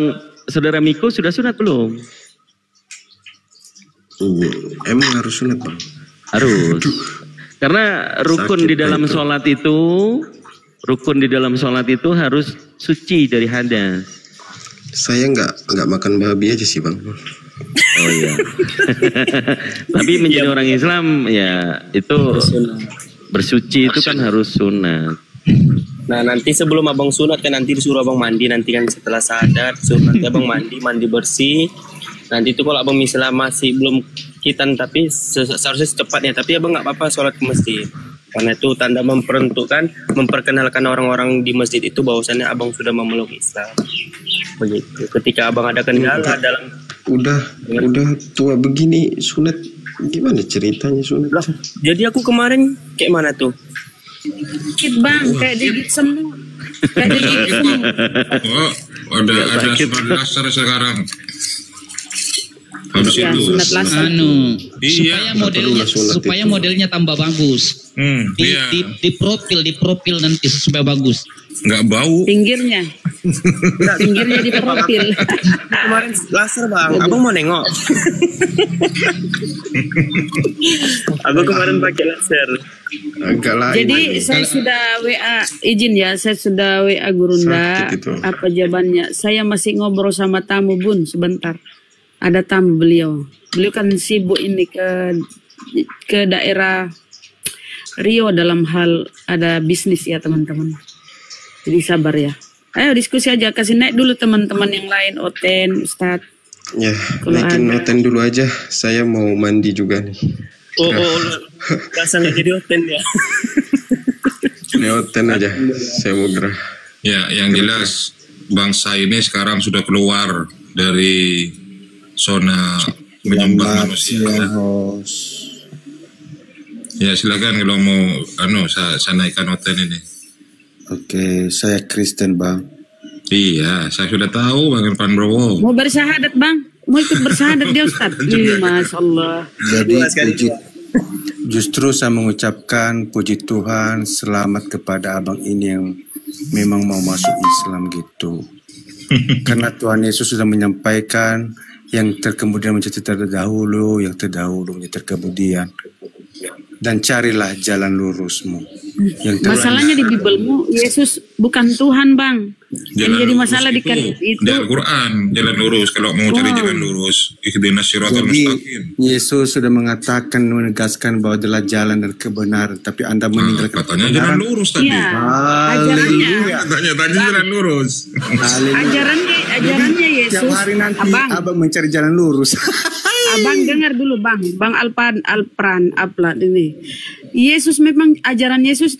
saudara Miko sudah sunat belum? Emang harus sunat bang? Harus. Karena rukun di dalam sholat itu harus suci dari hadas. Saya nggak makan babi aja sih bang. Oh iya. Tapi menjadi orang Islam ya itu bersuci itu kan harus sunat. Nah nanti sebelum abang sunat kan nanti disuruh abang mandi, nanti kan setelah sadar suruh nanti abang mandi bersih. Nanti itu kalau abang misalnya masih belum khitan tapi seharusnya secepatnya, tapi abang nggak apa-apa sholat ke masjid. Karena itu tanda memperkenalkan orang-orang di masjid itu bahwasannya abang sudah memeluk Islam. Begitu. Ketika abang ada kendala dalam udah tua begini sunat, gimana ceritanya sunat? Lah, jadi aku kemarin kayak mana tuh? Sakit bang, kayak digigit semut. Kayak digigit semut. Oh, ada sunat laser sekarang. Habis Ya, itu sunat laser. Iya, supaya modelnya tambah bagus. iya. Di profil nanti supaya bagus. Nggak bau. Pinggirnya di profil. Kemarin laser bang, abang mau nengok? Aku kemarin pakai laser. Agak lain. Jadi saya sudah WA, izin ya, saya sudah WA Gurunda. Sakit itu. Apa jawabannya? Saya masih ngobrol sama tamu Bun sebentar. Ada tamu beliau kan sibuk ini ke daerah Rio dalam hal ada bisnis ya teman-teman. Jadi sabar ya. Ayo diskusi aja, kasih naik dulu teman-teman yang lain, Oten, Ustadz. Ya, naikin Oten dulu aja. Saya mau mandi juga nih. Oh, rasa nggak jadi Oten ya? Ini Oten aja. Saya mau gerah. Ya, yang jelas bangsa ini sekarang sudah keluar dari zona menyembah manusia. Ya silakan kalau mau saya naikkan Oten ini. Oke, saya Kristen bang. Iya, saya sudah tahu Bang Irfan Browo. Mau bersyahadat bang? Mau ikut bersyahadat dia Ustadz? Masya Allah. Jadi justru saya mengucapkan puji Tuhan, selamat kepada abang ini yang memang mau masuk Islam gitu. Karena Tuhan Yesus sudah menyampaikan yang terkemudian menjadi terdahulu, yang terdahulu menjadi terkemudian. Dan carilah jalan lurusmu. Masalahnya di Bibelmu Yesus bukan Tuhan bang. Yang jadi masalah di itu di Al-Quran jalan lurus. Kalau mau cari jalan lurus, ihdinas siratal mustaqim. Yesus sudah mengatakan, menegaskan bahwa adalah jalan dan kebenaran, tapi Anda meninggalkan katanya jalan lurus tadi. Iya, ajarannya. Katanya tadi jalan lurus. Ajarannya Yesus. Tiap hari nanti abang mencari jalan lurus. Abang dengar dulu bang Alplan ini. Yesus memang ajaran Yesus.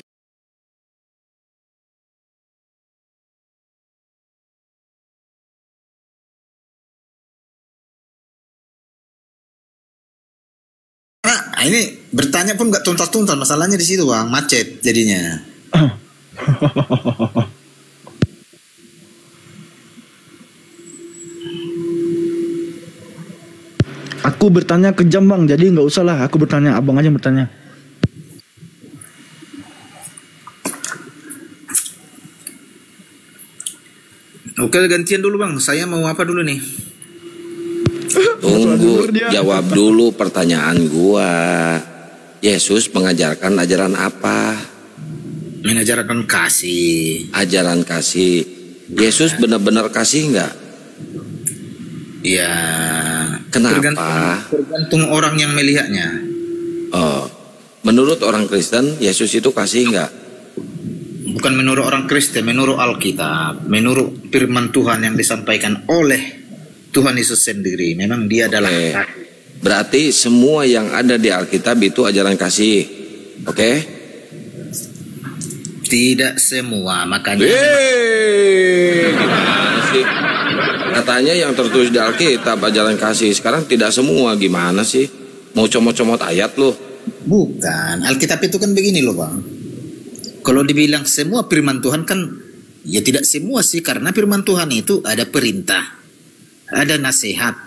Nah, ini bertanya pun nggak tuntas-tuntas, masalahnya di situ bang, macet jadinya. Aku bertanya kejam bang, jadi nggak usah lah aku bertanya, abang aja bertanya. Oke, gantian dulu bang, saya mau apa dulu nih? Tunggu, jawab dulu pertanyaan gua. Yesus mengajarkan ajaran apa? Mengajarkan kasih. Ajaran kasih. Yesus benar-benar kasih nggak? Ya. Kenapa? Tergantung orang yang melihatnya. Oh, menurut orang Kristen, Yesus itu kasih nggak? Bukan menurut orang Kristen, menurut Alkitab, menurut firman Tuhan yang disampaikan oleh Tuhan Yesus sendiri. Memang dia adalah kasih. Berarti semua yang ada di Alkitab itu ajaran kasih. Oke? Tidak semua, makanya. Gimana sih? Katanya yang tertulis di Alkitab ajaran kasih. Sekarang tidak semua, gimana sih? Mau comot-comot ayat loh. Bukan, Alkitab itu kan begini loh bang. Kalau dibilang semua firman Tuhan kan, ya tidak semua sih. Karena firman Tuhan itu ada perintah, ada nasihat,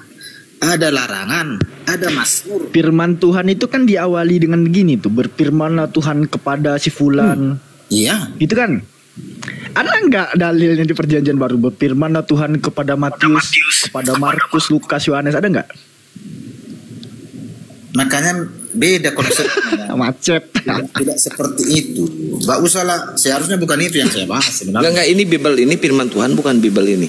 ada larangan, ada mazmur. Firman Tuhan itu kan diawali dengan begini tuh, berfirmanlah Tuhan kepada si fulan. Iya. Gitu kan? Ada nggak dalilnya di Perjanjian Baru, berfirmanlah Tuhan kepada Matius, kepada Markus, Lukas, Yohanes, ada nggak? Makanya beda konsepnya. Macet. Tidak seperti itu. Nggak usah lah. Seharusnya bukan itu yang saya bahas sebenarnya. Enggak, ini Bible, ini firman Tuhan, bukan Bible ini.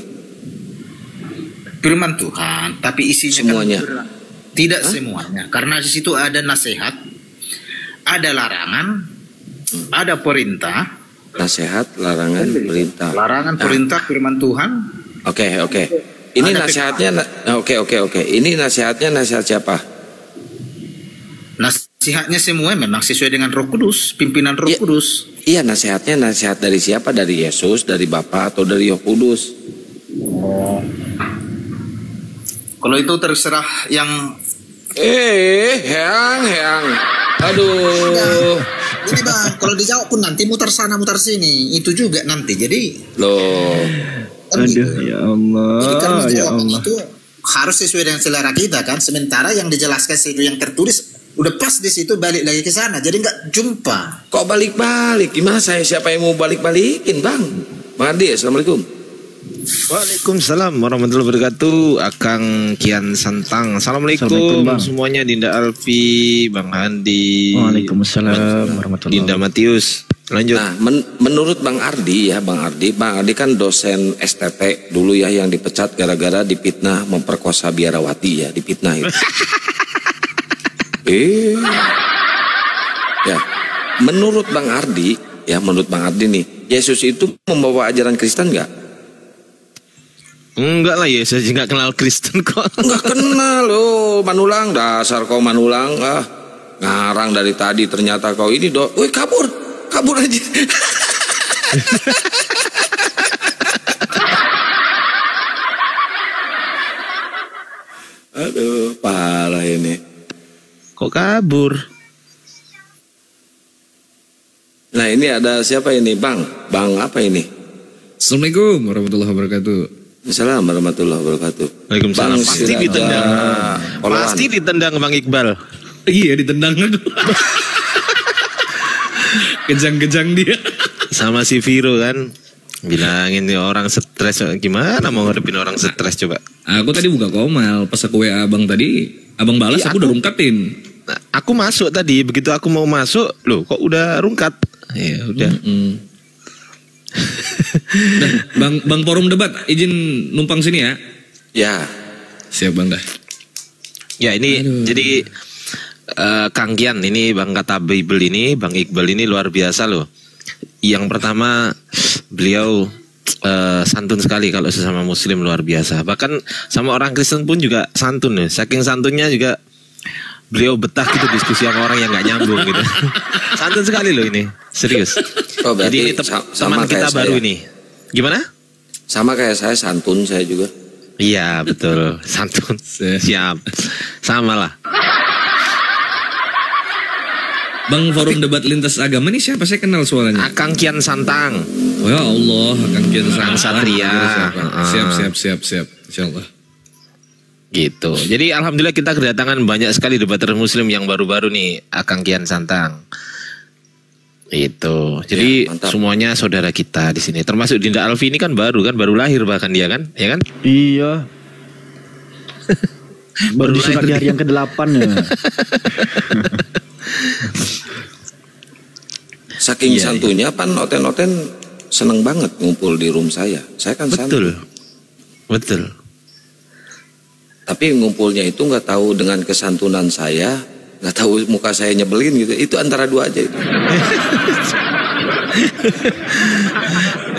Firman Tuhan, tapi isinya semuanya. Kan tidak semuanya. Karena di situ ada nasihat, ada larangan, ada perintah, nasihat, larangan, perintah. Larangan, perintah, firman Tuhan. Oke. Ini nasihatnya, oke. Ini nasihatnya nasihat siapa? Nasihatnya semua memang sesuai dengan Roh Kudus, pimpinan Roh Kudus. Iya, nasihatnya nasihat dari siapa? Dari Yesus, dari Bapa, atau dari Roh Kudus? Oh. Kalau itu terserah yang Heang. Aduh. Ini Bang, kalau dijawab pun nanti mutar sana mutar sini, itu juga nanti. Jadi loh. Aduh, ya Allah. Jadi kan Ya Allah. itu harus sesuai dengan selera kita kan. Sementara yang dijelaskan itu yang tertulis udah pas di situ, balik lagi ke sana. Jadi nggak jumpa. Kok balik-balik? Gimana siapa yang mau balik-balikin, Bang? Bang Ardi, Assalamualaikum. Waalaikumsalam warahmatullahi wabarakatuh. Akang Kian Santang. Assalamualaikum semuanya. Dinda Alfi, Bang Handi. Waalaikumsalam warahmatullahi Dinda Matius. Lanjut. Nah, menurut Bang Ardi Bang Ardi kan dosen STT dulu ya, yang dipecat gara-gara dipitnah memperkosa biarawati ya, dipitnah itu. Ya, menurut Bang Ardi nih, Yesus itu membawa ajaran Kristen nggak? Enggak lah, Yesus nggak kenal Kristen kok. Nggak kenal loh, Manulang, dasar kau Manulang, ngarang dari tadi ternyata kau ini woi kabur aja. Aduh, parah ini. Kok kabur? Nah, ini ada siapa ini? Bang apa ini? Assalamualaikum warahmatullahi wabarakatuh. Assalamualaikum warahmatullahi wabarakatuh. Waalaikumsalam. Pasti ditendang. Pasti ditendang Bang Iqbal. Iya, ditendang. Kejang-kejang dia. Sama si Viro kan. Bilangin nih orang stres, gimana mau ngadepin orang stres coba? Aku tadi buka Komal, pas aku WA abang tadi, abang balas, aku udah rungkatin. Aku masuk tadi, begitu aku mau masuk, loh kok udah rungkat? Ya udah. Bang forum debat, izin numpang sini ya? Ya. Siap Bang dah. Ya ini jadi Kang Kian ini Bang Kata Bible ini, Bang Iqbal ini luar biasa loh. Yang pertama beliau santun sekali kalau sesama muslim, luar biasa. Bahkan sama orang Kristen pun juga santun ya. Saking santunnya juga beliau betah gitu diskusi sama orang yang nggak nyambung gitu. Santun sekali loh ini, serius. Oh, jadi ini teman kita baru ini. Gimana? Sama kayak saya, santun saya juga. Iya betul, santun. Siap, sama lah. Bang forum debat lintas agama ini siapa? Saya kenal suaranya. Akang Kian Santang. Oh ya Allah, Akang Kian Santang. Satria. Siap. Insyaallah. Gitu. Jadi alhamdulillah kita kedatangan banyak sekali debater muslim yang baru-baru nih, Akang Kian Santang. Itu. Jadi ya, semuanya saudara kita di sini. Termasuk Dinda Alfi ini kan baru lahir bahkan dia kan, ya kan? Iya. Baru disunat di hari yang ke-8 ya. Saking santunya pan noten seneng banget ngumpul di room saya. Saya kan santun. Betul. Tapi ngumpulnya itu nggak tahu dengan kesantunan saya, nggak tahu muka saya nyebelin gitu. Itu antara dua aja itu.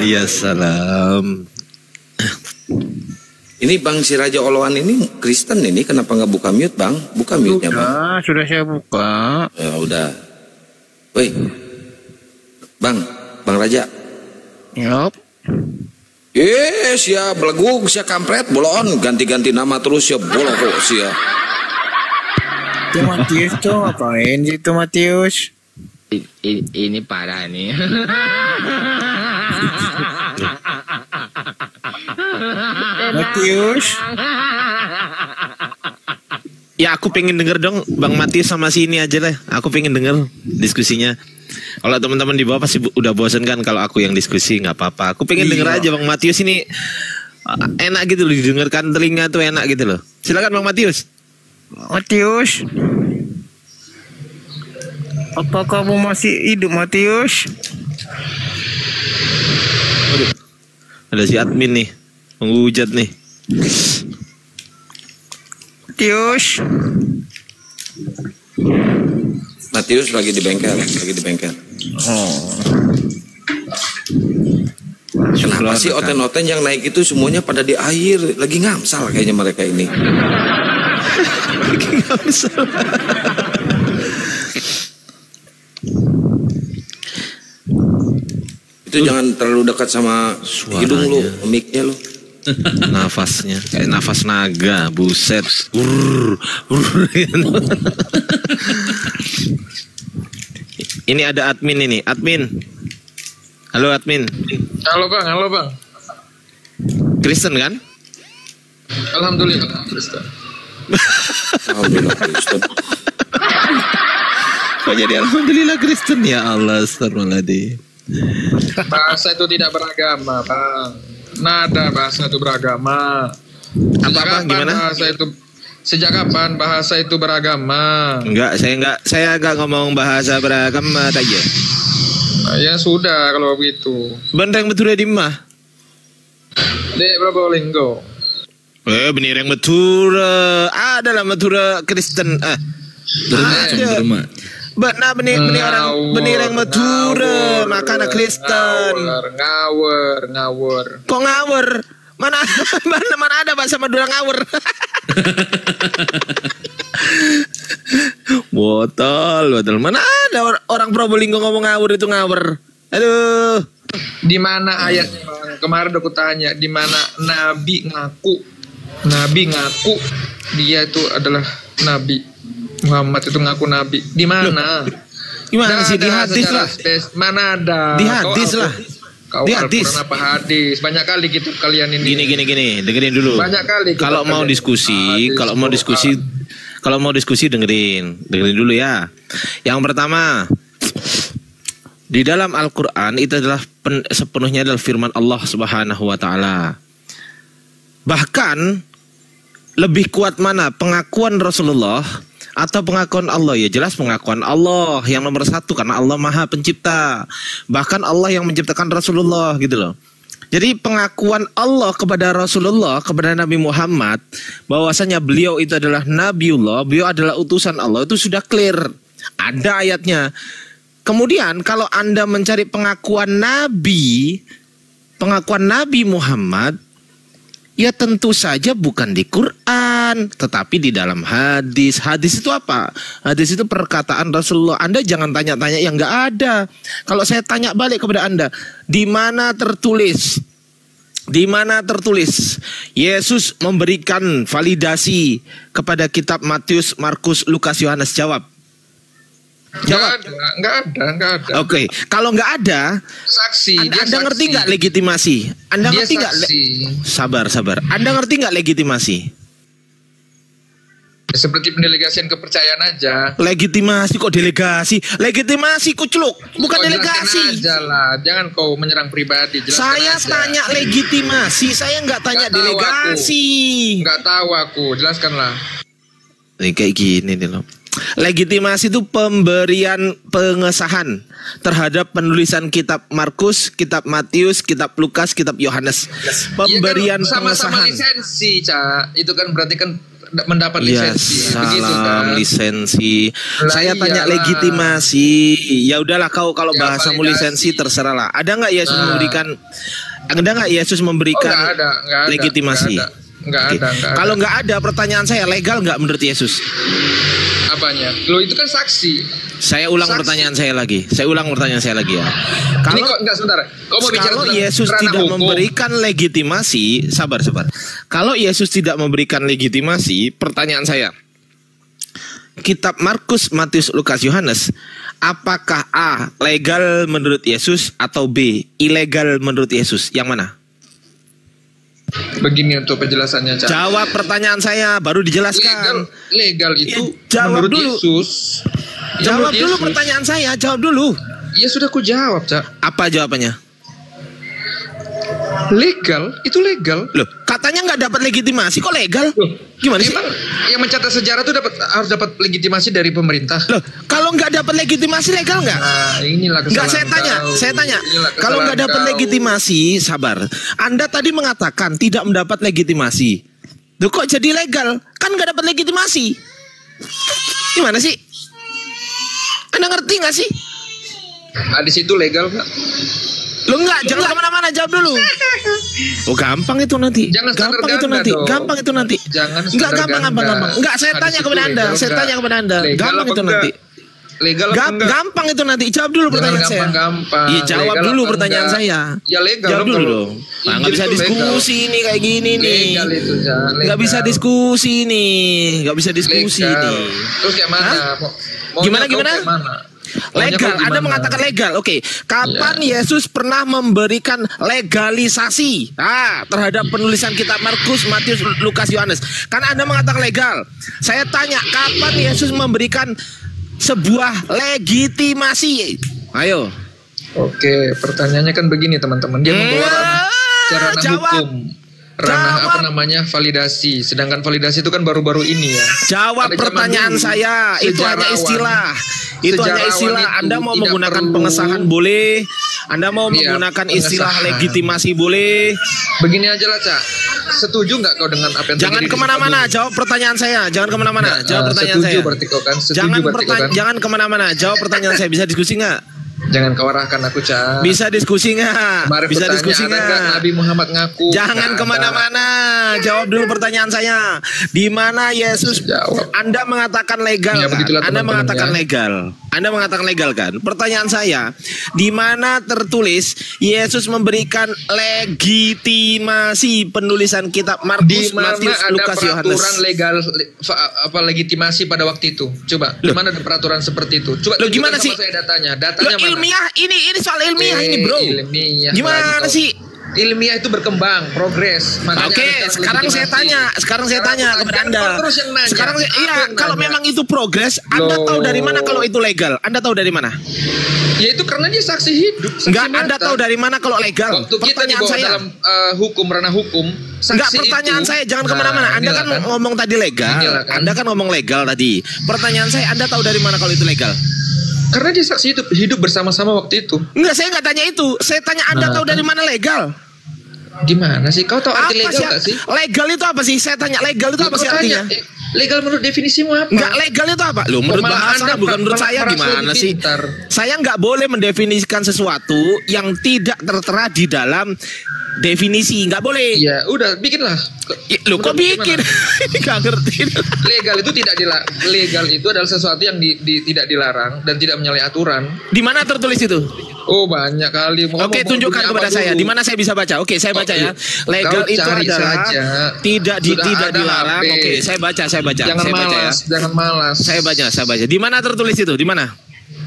Iya salam. Ini Bang si Raja Oloan ini Kristen ini, kenapa nggak buka mute Bang? Buka mute-nya Bang. Sudah saya buka. Ya udah. Woi, Bang Raja. Yup. Ya belegug, sia kampret, bolon, ganti-ganti nama terus ya bolok sia. Itu Matius tuh apain sih itu Matius? Ini parah nih. Matius. Ya aku pengen denger dong Bang Matius sama si ini aja lah. Aku pengen denger diskusinya. Kalau teman-teman di bawah pasti udah bosan kan kalau aku yang diskusi, nggak apa-apa. Aku pengen denger aja Bang Matius ini enak gitu loh, didengarkan telinga tuh enak gitu loh. Silakan Bang Matius. Matius. Apa kamu masih hidup Matius? Ada si admin nih, menghujat nih. Matius lagi di bengkel, Oh. Kenapa sih oten-oten yang naik itu semuanya pada di air? Lagi ngamsal kayaknya mereka ini. Lagi ngamsal. Itu jangan terlalu dekat sama hidung lu, mic-nya lu. Nafasnya kayak nafas naga, buset. Ini ada admin ini, admin. Halo admin. Halo bang. Kristen kan? Alhamdulillah Kristen. Alhamdulillah Kristen. Kok jadi alhamdulillah Kristen ya Allah, astagfirullahaladzim. Bahasa itu tidak beragama, bang. Nada bahasa itu beragama. Gimana? Sejak kapan bahasa itu beragama? Saya enggak ngomong bahasa beragama aja. Ya sudah kalau begitu. Benteng betul di mah. Di Probolinggo. Benerang betul. Adalah Madura Kristen. Berma. Nah benerang Madura makana Kristen. Ngawur. Kok ngawur? Mana ada bahasa Madura ngawur? Botol. Mana ada orang Probolinggo ngomong ngawur itu ngawur. Aduh. Di mana ayatnya, Bang? Kemarin aku tanya, di mana Nabi ngaku dia itu adalah Nabi. Muhammad itu ngaku Nabi. Di mana? Gimana sih di hadis lah? Mana ada? Di hadis lah. Kau Di hadis. Al-Quran apa hadis? Banyak kali gitu kalian ini. Gini, dengerin dulu. Banyak kali. Kalau mau diskusi, kalau mau diskusi dengerin dulu ya. Yang pertama, di dalam Al-Quran itu adalah sepenuhnya adalah firman Allah Subhanahu wa taala. Bahkan lebih kuat mana pengakuan Rasulullah atau pengakuan Allah? Ya jelas pengakuan Allah yang nomor satu, karena Allah Maha Pencipta. Bahkan Allah yang menciptakan Rasulullah gitu loh. Jadi pengakuan Allah kepada Rasulullah, kepada Nabi Muhammad, bahwasanya beliau itu adalah Nabiullah, beliau adalah utusan Allah, itu sudah clear. Ada ayatnya. Kemudian kalau Anda mencari pengakuan Nabi Muhammad, ya tentu saja bukan di Quran, tetapi di dalam hadis. Hadis itu apa? Hadis itu perkataan Rasulullah. Anda jangan tanya-tanya yang nggak ada. Kalau saya tanya balik kepada Anda, di mana tertulis? Di mana tertulis Yesus memberikan validasi kepada kitab Matius, Markus, Lukas, Yohanes? Jawab. Nggak ada. Oke, kalau nggak ada, saksi. Anda ngerti nggak legitimasi? Anda ngerti nggak? Sabar. Anda ngerti nggak legitimasi? Seperti pendelegasian kepercayaan aja. Legitimasi kok delegasi? Legitimasi kucluk, bukan delegasi. Aja lah. Jangan kau menyerang pribadi. Saya tanya legitimasi, saya nggak tanya delegasi. Nggak tahu aku, jelaskanlah. Kayak gini nih loh. Legitimasi itu pemberian pengesahan terhadap penulisan kitab Markus, kitab Matius, kitab Lukas, kitab Yohanes. Pemberian kan sama-sama pengesahan. Lisensi, Cak. Itu kan berarti kan mendapat lisensi. Begitu kan? Lisensi. Saya tanya legitimasi. Ya udahlah kau kalau bahasamu lisensi terserah lah. Ada nggak Yesus memberikan? Ada nggak Yesus memberikan legitimasi? Nggak ada. Kalau nggak ada, pertanyaan saya, legal nggak menurut Yesus? Apanya? Lo itu kan saksi. Saya ulang pertanyaan saya lagi. Ya. Kalau Yesus tidak memberikan legitimasi, sabar. Kalau Yesus tidak memberikan legitimasi, pertanyaan saya, kitab Markus, Matius, Lukas, Yohanes, apakah A, legal menurut Yesus, atau B, ilegal menurut Yesus? Yang mana? Begini untuk penjelasannya, Cak. Jawab pertanyaan saya, baru dijelaskan. Legal itu jawab menurut dulu. Yesus. Jawab dulu pertanyaan saya, jawab dulu. Ya sudah aku jawab, Cak. Apa jawabannya? Legal, itu legal. Loh, katanya nggak dapat legitimasi, kok legal? Gimana sih? Emang yang mencatat sejarah itu harus dapat legitimasi dari pemerintah. Loh, kalau nggak dapat legitimasi legal nggak? Nah, inilah kesalahan. Nggak, saya tanya. Kalau nggak dapat legitimasi, sabar. Anda tadi mengatakan tidak mendapat legitimasi. Loh, kok jadi legal? Kan nggak dapat legitimasi. Gimana sih? Anda ngerti nggak sih? Hadis itu legal nggak? Lu enggak, jangan kemana-mana, jawab dulu. Oh gampang itu nanti. Jangan gampang itu ganda nanti. dong. Gampang itu nanti. Jangan enggak gampang. Enggak, saya Hadis tanya itu kepada Anda. legal Saya enggak? tanya kepada Anda. Legal Gampang apa itu enggak? nanti. Legal apa enggak? Gampang itu nanti. Jawab dulu pertanyaan saya. Gampang. Iya, jawab Legal dulu apa pertanyaan enggak? saya. Ya legal Jawab dulu kalau dong. Nah, nggak bisa Injil itu diskusi legal. nih kayak gini nih. Legal itu, Ja. Nggak bisa Legal. diskusi nih. Nggak bisa diskusi Legal. nih. Terus kayak mana? Maunya Gimana, kau gimana? kayak mana? Legal, Maunya kau Anda gimana? mengatakan legal. Oke, kapan Yesus pernah memberikan legalisasi terhadap penulisan kitab Markus, Matius, Lukas, Yohanes? Karena Anda mengatakan legal. Saya tanya, kapan Yesus memberikan sebuah legitimasi? Ayo. Oke, pertanyaannya kan begini teman-teman. Dia membawa ranah hukum. Ranah apa namanya validasi. Sedangkan validasi itu kan baru-baru ini ya. Jawab Pada zaman pertanyaan dulu, saya. Itu hanya sejarawan. istilah. Itu hanya Sejarawan istilah. itu Anda mau tidak menggunakan perlu. pengesahan boleh. Anda mau Iya, menggunakan istilah pengesahan. legitimasi boleh. Begini aja lah, Cak. Setuju nggak kau dengan apa yang Jangan terjadi di kemana-mana. Sukabumi? Jawab pertanyaan saya. Jangan kemana-mana. Jawab pertanyaan setuju saya. berarti kau kan? Setuju Jangan berarti kau kan? jangan kemana-mana. Jawab pertanyaan saya. Bisa diskusi nggak? Jangan kau arahkan aku, Cak. Bisa diskusi nggak? Kemarin Bisa bertanya, diskusi ada nggak nggak? Nabi Muhammad ngaku? Jangan Nggak ada. kemana-mana. Jawab dulu pertanyaan saya. Di mana Yesus? Anda mengatakan legal Ya, kan? begitulah Anda teman-teman mengatakan ya. legal. Anda mengatakan legal kan? Pertanyaan saya, di mana tertulis Yesus memberikan legitimasi penulisan kitab Di Markus, mana Matius, ada Lukas, peraturan Yohanes? legal legitimasi pada waktu itu? Coba, di mana ada peraturan seperti itu? Coba Loh, tunjukkan gimana sama sih? saya datanya. Datanya Loh, mana? ilmiah ini soal ilmiah ini, bro. Ilmiah Gimana lagi, sih? Ilmiah itu berkembang, progres. Makanya Oke, ada sekarang saya tanya kepada Anda. Terus yang nanya. Sekarang Aku iya, yang kalau nanya. memang itu progres, Anda Loh. tahu dari mana kalau itu legal? Anda tahu dari mana? Ya itu karena dia saksi hidup. Saksi Enggak, Anda mata. tahu dari mana kalau legal? Waktu kita Pertanyaan dibawa saya. dalam hukum, ranah hukum. Enggak, saksi pertanyaan itu- saya jangan Nah, kemana-mana. Anda inilah kan ngomong tadi legal. Inilah kan. Anda kan ngomong legal tadi. Pertanyaan saya, Anda tahu dari mana kalau itu legal? Karena dia saksi hidup bersama-sama waktu itu. Enggak, saya enggak tanya itu. Saya tanya Anda Nah, tahu dari mana legal? Gimana sih? Kau tahu arti Apa legal sih? nggak sih? Legal itu apa sih? Saya tanya legal itu Lu apa sih kau tanya, artinya? legal menurut definisimu apa? Enggak, legal itu apa? Loh, menurut Malah bahasa Anda bukan menurut saya merasa gimana lebih sih? pintar. Saya nggak boleh mendefinisikan sesuatu yang tidak tertera di dalam definisi, nggak boleh. Ya udah, bikinlah. Loh, kok Menurut bikin? Ini nggak ngerti. Legal itu tidak legal itu adalah sesuatu yang tidak dilarang dan tidak menyalahi aturan. Di mana tertulis itu? Oh, banyak kali. Oke, tunjukkan kepada saya. Di mana saya bisa baca? Oke, saya baca ya. Legal Kau itu cari adalah saja. tidak Sudah ada dilarang. HP. Oke, saya baca. Jangan saya baca malas, ya. jangan malas. Saya baca. Di mana tertulis itu? Di mana?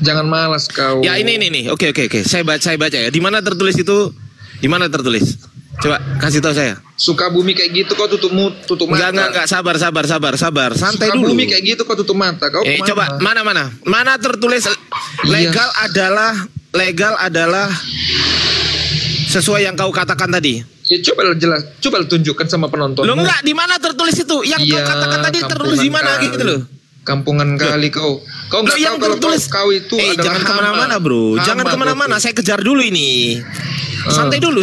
Jangan malas kau. Ya ini nih. Oke. Saya baca ya. Di mana tertulis itu? Di mana tertulis? Coba kasih tahu saya. Sukabumi kayak gitu kau tutup mata. Enggak, sabar. Santai dulu. Sukabumi kayak gitu kau tutup mata. Kau kemana? Coba mana tertulis legal adalah sesuai yang kau katakan tadi. Ya coba tunjukkan sama penonton. Lo enggak, di mana tertulis itu? Yang kau katakan tadi tertulis di mana gitu loh. Kampungan kali kau. Kau enggak tahu yang kalau tertulis kau itu adalah jangan hama. kemana-mana bro. Hama, Jangan kemana-mana. Saya kejar dulu ini. Santai dulu.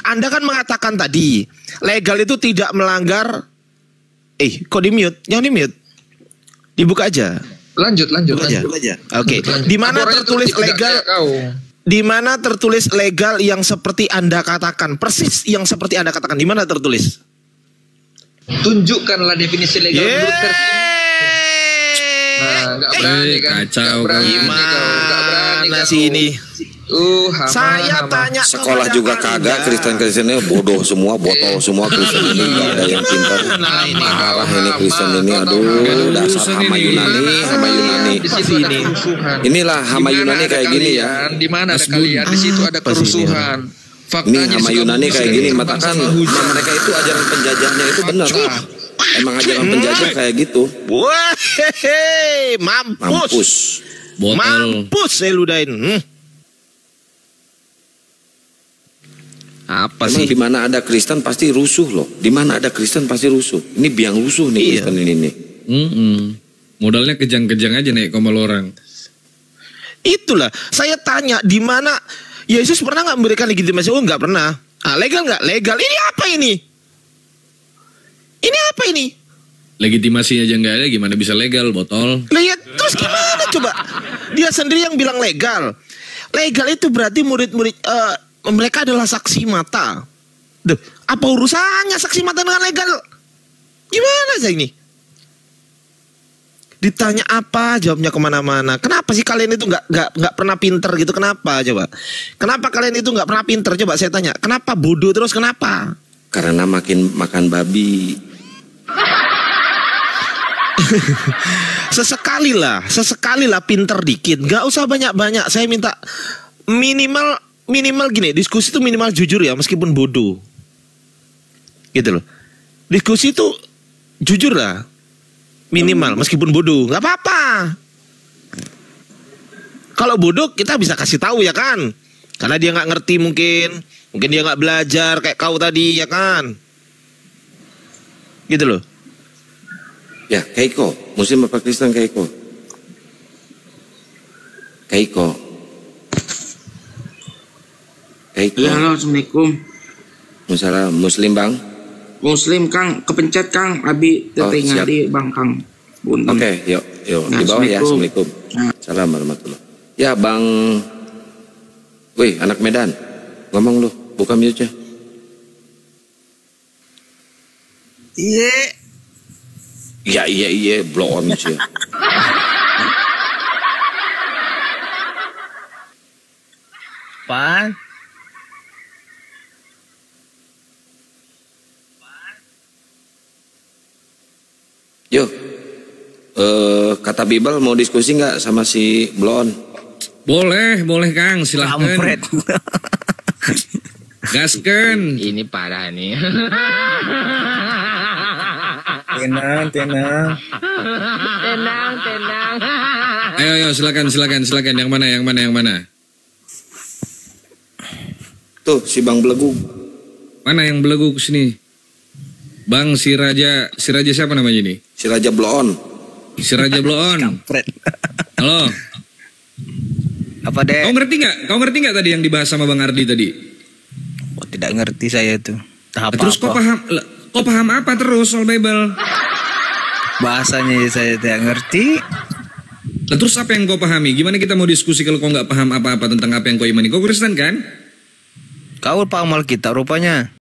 Anda kan mengatakan tadi legal itu tidak melanggar. Kok di mute? Jangan di mute. Dibuka aja. Lanjut aja. Oke. Di mana tertulis legal? Di mana tertulis legal yang seperti Anda katakan? Persis yang seperti Anda katakan. Di mana tertulis? Tunjukkanlah definisi legal menurut versi ini. Nah, enggak berani kan? Kacau. Enggak berani sih ini. Saya tanya sekolah juga kagak, Kristen-Kristennya bodoh semua, botol semua, Kristen ini nggak ada yang pintar. Marah ini Kristen ini, aduh dasar hama Yunani. Inilah hama Yunani kayak gini ya. Di mana ada kalian? Di situ ada kerusuhan. Ini hama Yunani kayak gini, matakan mereka itu ajaran penjajahnya itu benar. Emang ajaran penjajah kayak gitu. Wah, mampus. Mampus saya ludahin. Apa Emang sih? di mana ada Kristen pasti rusuh loh. Di mana ada Kristen pasti rusuh. Ini biang rusuh nih Kristen ini nih. Modalnya kejang-kejang aja nih komal orang. Itulah saya tanya di mana Yesus pernah nggak memberikan legitimasi? Oh nggak pernah. Legal nggak? Legal. Ini apa ini? Ini apa ini? Legitimasi aja nggak ada, gimana bisa legal botol? Lihat terus gimana coba? Dia sendiri yang bilang legal. Legal itu berarti murid-murid mereka adalah saksi mata. Duh, apa urusannya saksi mata dengan legal? Gimana sih ini? Ditanya apa, jawabnya kemana-mana. Kenapa sih kalian itu nggak pernah pinter gitu? Kenapa coba? Kenapa kalian itu nggak pernah pinter? Coba saya tanya. Kenapa bodoh terus? Kenapa? Karena makan babi. sesekali lah pinter dikit. Nggak usah banyak-banyak. Saya minta minimal gini. Diskusi itu minimal jujur ya, meskipun bodoh. Gitu loh. Diskusi itu jujur lah. Minimal meskipun bodoh, nggak apa-apa. Kalau bodoh kita bisa kasih tahu ya kan, karena dia nggak ngerti mungkin dia nggak belajar kayak kau tadi ya kan, gitu loh. Ya Keiko, Muslim apa Kristen Keiko? Keiko. Ya, halo, assalamualaikum. Waalaikumsalam. Muslim bang? Muslim Kang, kepencet Kang, Abi tertinggal di Bang Kang. Oke, yuk di bawah ya. Assalamualaikum. Salam warahmatullahi. Ya Bang, wih anak Medan, ngomong lu, buka mute-nya. Iya, blow on sih. Pan. Yo, kata Bibel mau diskusi nggak sama si Blon? Boleh Kang, silahkan. Gasken. Ini parah nih. Tenang. Ayo, silakan. Yang mana? Tuh, si Bang Belegu. Mana yang belegu kesini? Bang si Raja siapa namanya ini? Si Raja Bloon. Halo. Apa deh? Kau ngerti nggak tadi yang dibahas sama Bang Ardi tadi? Oh, tidak ngerti saya tuh. Terus kau paham apa terus soal Bible? Bahasanya saya tidak ngerti. Terus apa yang kau pahami? Gimana kita mau diskusi kalau kau nggak paham apa-apa tentang apa yang kau imani? Kau Kristen kan? Kau paham Alkitab rupanya.